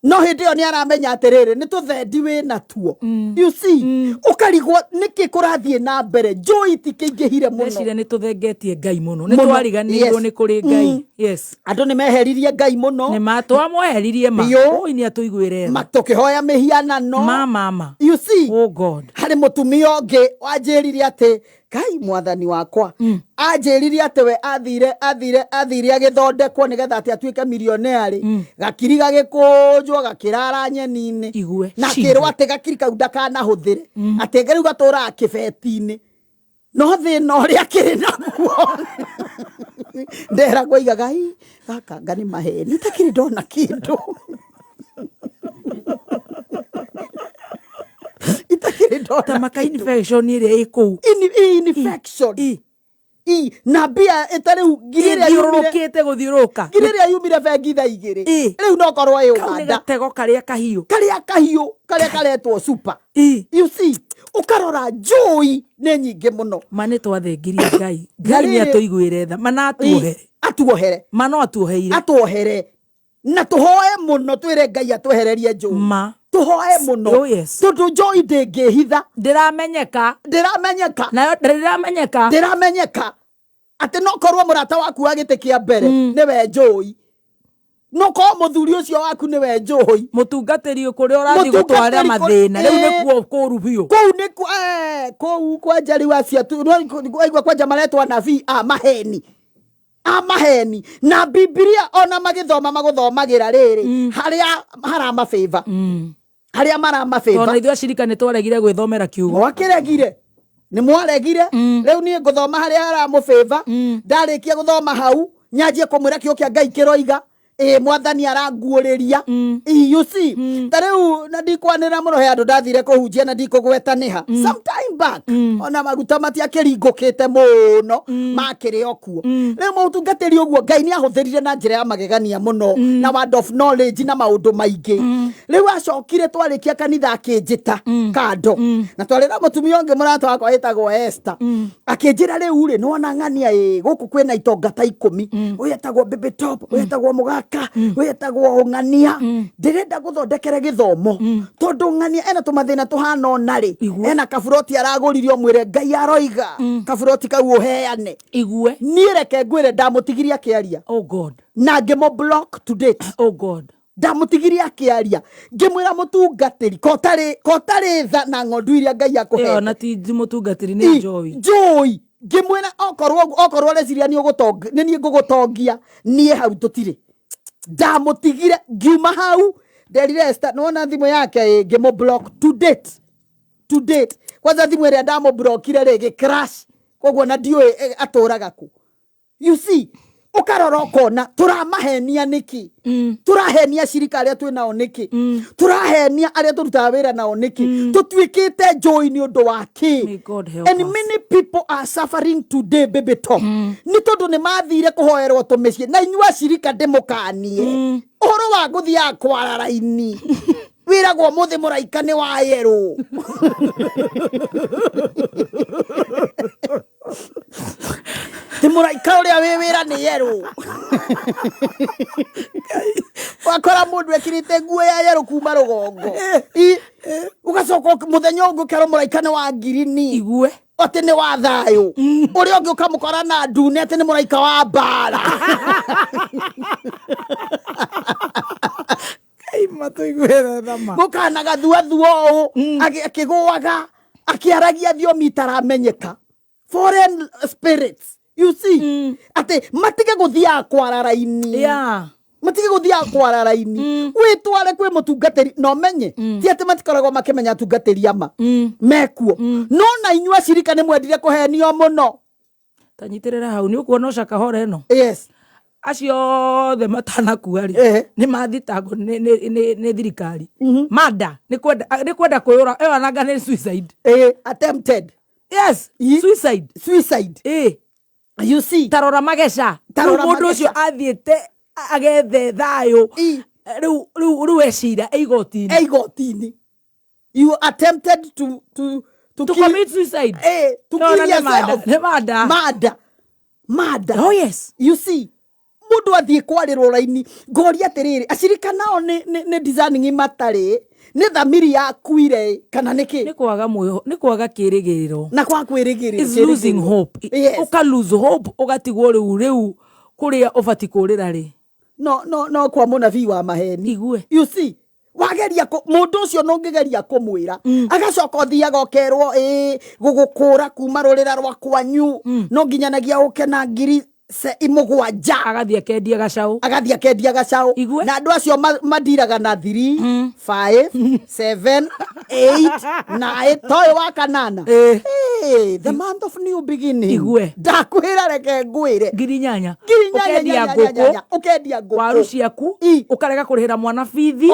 no hindi yo ni aramenya atiriri ni tuthendi wi natuo you see ukarigwo niki kurathie na mbere Joy tikingihire muno necire ni tuthengetie ngai muno ni twariganirwo ni kuri ngai andu ni meheririe ngai muno ni matwamweheririe oi ni atuigwire matukihoya mihianano mama you see oh God hari mutumia ungi wanjirire ati kai mwathani wakwa anjirire ati we athire agithondekwo nigetha ati atuike milioneri gakiri gagikunjwo gakirara nyeni-ini na kirwa ati gakiri kau ndakanahuthire ati ngariu gatura akibeti-ini no thina uria kiri naguo nderagwo igaga gaka ngani maheni takiri ndona kindu tamaka infection ile iko infection na bia etariu gireria yurukite guthiuruka gireria yumire bengi tha igiri riu no korwo e Uganda gatego karia kahiu karia karetwo super you see ukarora joy ne nyinge muno mane twathengirie ngai ni atuiguire tha mana atuohere mano atuohere na tuhoe muno twire ngai atwehererie joy tuhoe muno tondu joy ndingihitha ndiramenyeka nayo ndiramenyeka ati no korwo murata waku agite kia mbere niwe joy no ko muthuri ucio waku niwe joy mutungatiri kuria urathi gutwara mathina riu nikuo kuru biu kou kwa njari wa ciatu aigua kwanja maretwa nabii amaheni na Biblia ona magithoma maguthomagira riri haria harama favor haria marama favor tona ithua shirika ni twaregire gwithomera kiugo wakiregire ni mwaregire riu ni nguthoma haria harama favor ndarikia guthoma hau nyanjie kumwira kio kia ngai kiroiga mwathani aranguuriria you see tariu na ndikwanira muno he andu ndathire kuhunjia na ndikugwetaniha sometime back ona maguta matia kiringukite muno makiri okuo riu mutungatiri uguo ngai ni ahuthirire na njira ya magegania muno na word of knowledge na maundu maingi riu acokire twarikia kanitha akinjita kando na twarira mutumia ungi murata wakwa etagwo Esther akinjira riu ri nona ng'ania guku kwina itongata 10 uyetagwo baby top uyetagwo mugaka wetagwo ng'ania ndirenda guthondekere githomo tondu ng'ania ena tumathina tuhana onari ena kaburoti araguririo mwire ngai aroiga kaburoti kau uheane igue nireke ngwire ndamutigiria kiaria oh god na ngimo block to date oh god ndamutigiria kiaria ngimwira mutungatiri kotari tha na ng'ondu iria ngai akuhe na ti mutungatiri ni joy ngimwira okorwo reciria ni ugutongia ni ngugutongia nie hau tutire ndamutigire ngiuma hau nderire Esther nona thimu yake ngimo block to date kwanza thimu ria ndamo blockire rigi crash koguo na ndio aturaga ku you see ukarora ukona turamahenia niki turahenia shirika aria twinao niki turahenia aria turutaga wira nao niki tutwikite joy ni undu waki and many people are suffering today baby top ni tondu ni mathire kuhoerwo tumicii na inyua shirika ndimukanie uhoro wa guthia kwararaini wiragwo muthi muraika ni wa yeru ti muraika uria wi wira ni yeru wakora mundu ekirite nguo ya yeru kuma rugongo ugacoka muthenya ungu kero muraika ni wa ngirini igue ati ni wa thayo uria ungi ukamukora na ndune ati ni muraika wa mbara matuiguire thama gukana gathuathuo akiguaga akiaragia thiomi itaramenyeka foreign spirits you see ate matige guthia kwararaini matige guthia kwararaini witware kwi mutungatiri no menye ti ate matikoragwo makimenya tungatiri ama mekuo no na inyua shirika ni mwendire kuhenio muno tanyitirira hau ni ukuona ucaka hore no yes acio the matana kuari ni mathitagwo ni thirikari mada ni kwenda kuyura ewa nanga ni suicide attempted yes suicide you see tarora magesha mundu ucio athiete agethe thayo riu ecira eigotini you attempted to commit suicide to kill yourself mada oh yes you see mundu athie kwarirwo raini ngori atiriri ashirika nao ni designing matari ni thamiri yakuire kana niki ni kwaga kirigiriro na kwa kwirigiriro is losing hope uka lose hope ugatigwo riu kuria ubati kurira ri no kwa munabii wa maheni igue you see wageria mundu ucio no ngigeria kumwira agacoka thiaga okerwo gugukura kuma rurira rwa kwanyu no nginyanagia ukena ngiri se imugwanja agathia kendia gacau na andu acio madiraga na 3 5 7 8 9 toy wa kanana the month of new beginning igue ndakwira reke ngwire ngirinyanya ukendia nguku waru ciaku ukarega kurihira mwana bithi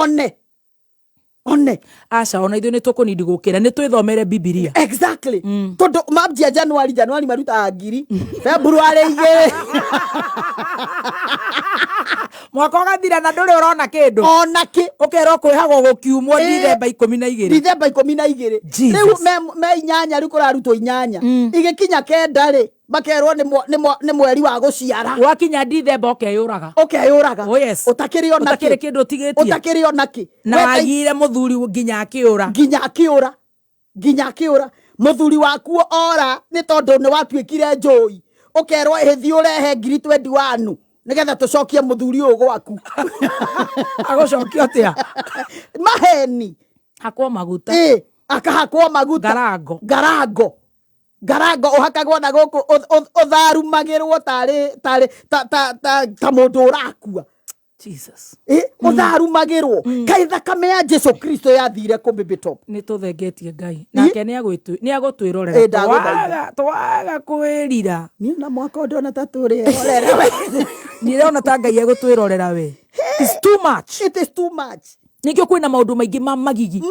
one aca ona ithuĩ nĩ tũkũnindi gũkĩra nĩ twĩthomere Bibilia exactly tondu mambia January maruta ngiri February 2 mwaka ũgathira na ndũrĩ ũrona kĩndũ ona kĩ ũkerwo kwĩhagwo gũkiumwo December 12 December 12 rĩu me inyanya rĩu kũrarutwo inyanya igĩkinya kenda rĩ makerwo nĩ mweri wa gũciara wakinya December ũkeyũraga oh yes utakĩrĩ ona kĩ kĩndũ ũtigĩtie utakĩrĩ ona kĩ na wagire mũthuri nginya akĩũra mũthuri waku ora nĩ tondũ nĩ watuĩkire njũi ũkerwo hĩthi ũrehe ngiri 21 nigetha tucokie muthuri ũyũ gwaku agũcokia atĩa maheni hakwo maguta akahakwo maguta ngarango uhakagwo na gũkũ utharumagĩrwo ta mũndũ ũrakua Jesus utharumagĩrwo kai thakame ya Jesu Kristo yathire kũ baby top nĩ tũthengetie Ngai nake nĩ agũtwĩrorera twaga kwĩrira niĩ na mwaka ũndũ ona ta tũrĩrorera we nĩrona ta Ngai agũtwĩrorera we it is too much nikio kwĩna maũndũ maingĩ ma magigi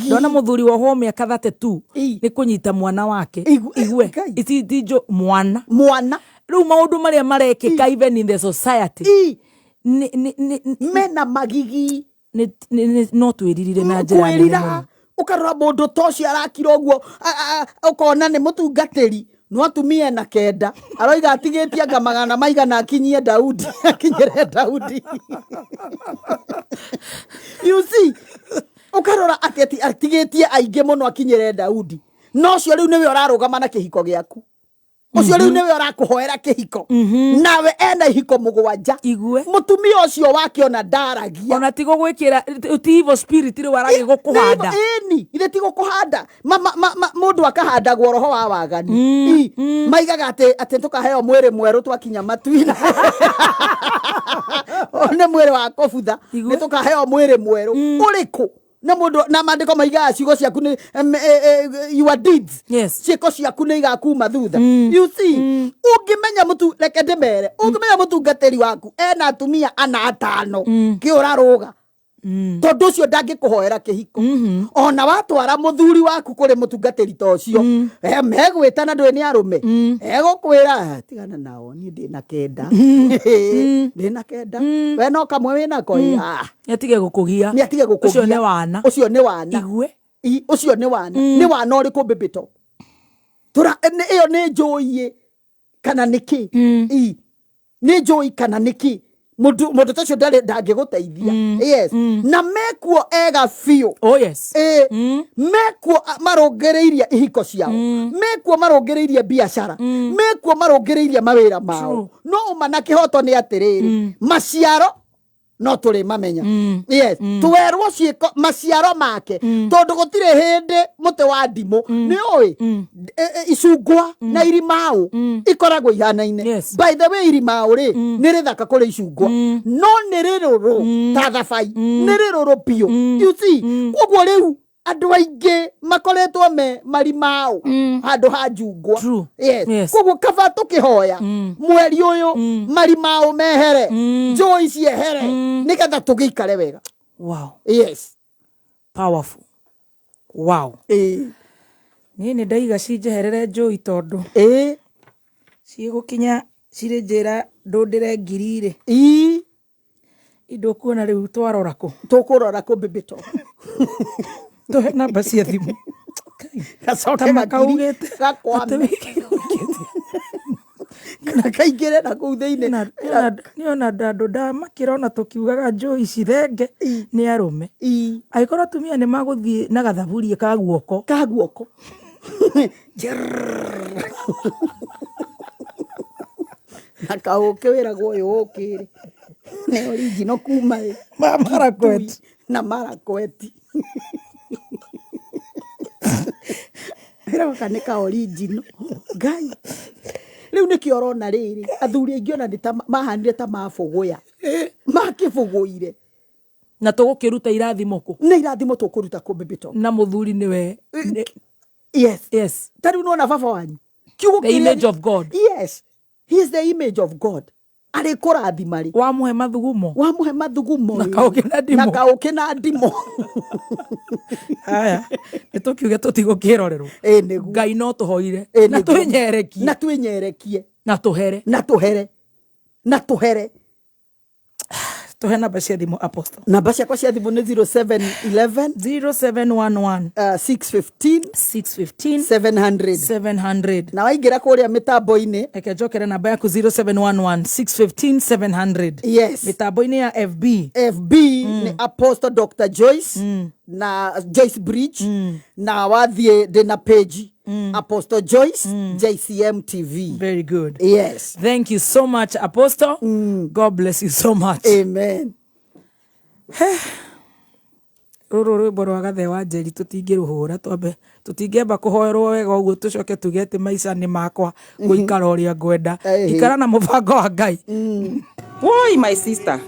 ndona mũthuri wa home mĩaka 32 nĩ kũnyita mwana wake igwe itijo mwana rĩu maũndũ marĩa marekĩka even in the society mena magigi no twĩririre na njĩra nene ukarora mũndũ tocio arakira ũguo ukona nĩ mũtungatĩri no atumia na kenda aroiga atigĩtie anga magana maigana akinyie Daudi akinyire Daudi you see ukarora ateti atigĩtie aingĩ mũno akinyire Daudi no cio rĩu nĩwe ũrarũgama na kĩhiko gĩaku ucio rĩu nĩwe ũrakũhoera kĩhiko nawe ena ihiko mũgwanja mũtumia ũcio wake ona ndaragia ona tigo gwĩkĩra evil spirit rĩu aragĩ gũkũhanda ithe tigo kũhanda mũndũ akahandagwo roho wa wagani maigaga atĩ tũkaheo mwĩrĩ mwerũ twakinya matu-inĩ nĩ mwĩrĩ wa kũbutha nĩ tũkaheo mwĩrĩ mwerũ ũrĩkũ na mundu na mandiko maiga ciugo ciaku ni your deeds ciiko ciaku ni igakuma thutha you see ungimenya mutu reke ndemere ungimenya mutungatiri waku ena atumia ana atano kiuraruga tondu ucio ndangikuhoera kihiko ona watwara muthuri waku kuri mutungatiri ta ucio megwitana ndwe ni arume egukwira tigana nao ni ndina kenda ndina kenda we no kamwe wina koi atige gukugia ucio ni wana igwe ucio ni wana uriku bibito tura iyo ni njoiye kana niki ni njoi kana niki mundu tacio ndangiguteithia yes na mekuo ega fio mekuo marungereirie ihiko ciao mekuo marungereirie biashara mekuo marungereirie mawira mao no umana kihoto ni atiriri maciaro no tuli mamenya yes twerwo ciiko maciaro make tondu gutire hindi muti wa ndimo ni oi icungwa na irimau ikoragwo ihanaine by the way irimau ri ni rithaka kuri icungwa no ni riruru ta thabai ni riruru pio you see koguo riu andu aingi makoretwo marimau handu ha njungwa yes koguo kaba tukihoya mweri uyu marimau mehere Joyce ehere nigetha tugikare wega wow yes powerful wow ni ndaiga cinjeherere njui tondu cigukinya ciri njira ndundire ngiri ri indo kuona riu twarora ku tukurora ku bibito tuhe namba cia thimu gacoke makaugite gakwame kana kaingire na kuu thiini niona andu makirona tukiugaga Joyce thenge ni arume aikorwo atumia ni maguthie na gathaburie ka guoko na kauke wiragwo uyu ukiri ni original kuma Marakwet na Marakwet era kana ka original Ngai riu niki orona riri athuri aingi ona mahanire ta mafuguya makifuguire na tugukiruta irathimo ku na irathimo tukuruta ku bibito na muthuri niwe yes tari unaona baba wanyu the image of God yes he is the image of God ari kurathimari wamuhe mathugumo na kauke na ndimo aya nitukiuge tutigukirorerwo Ngai no tuhoire na twinyerekie na tuhere tuhe namba cia thimu Apostle. Namba ciakwa cia thimu ni 0711 615 700 na waingira kuria mitambo-ini eke njokere namba yaku 0711 615 700. Yes, mitambo-ini ya FB ni Apostle Dr. Joyce na Joyce Bridge na wathie ndina page Apostle Joyce JCM TV. Very good. Yes, thank you so much Apostle. God bless you so much. Amen. Ruru rwimbo rwa gathe wa njeri tutingĩrũhũra twambe tutingĩamba kũhoerwo wega ũguo tucoke tuge atĩ maica nĩ makwa gũikara ũrĩa ngwenda ikara na mũbango wa Ngai. Woi my sister,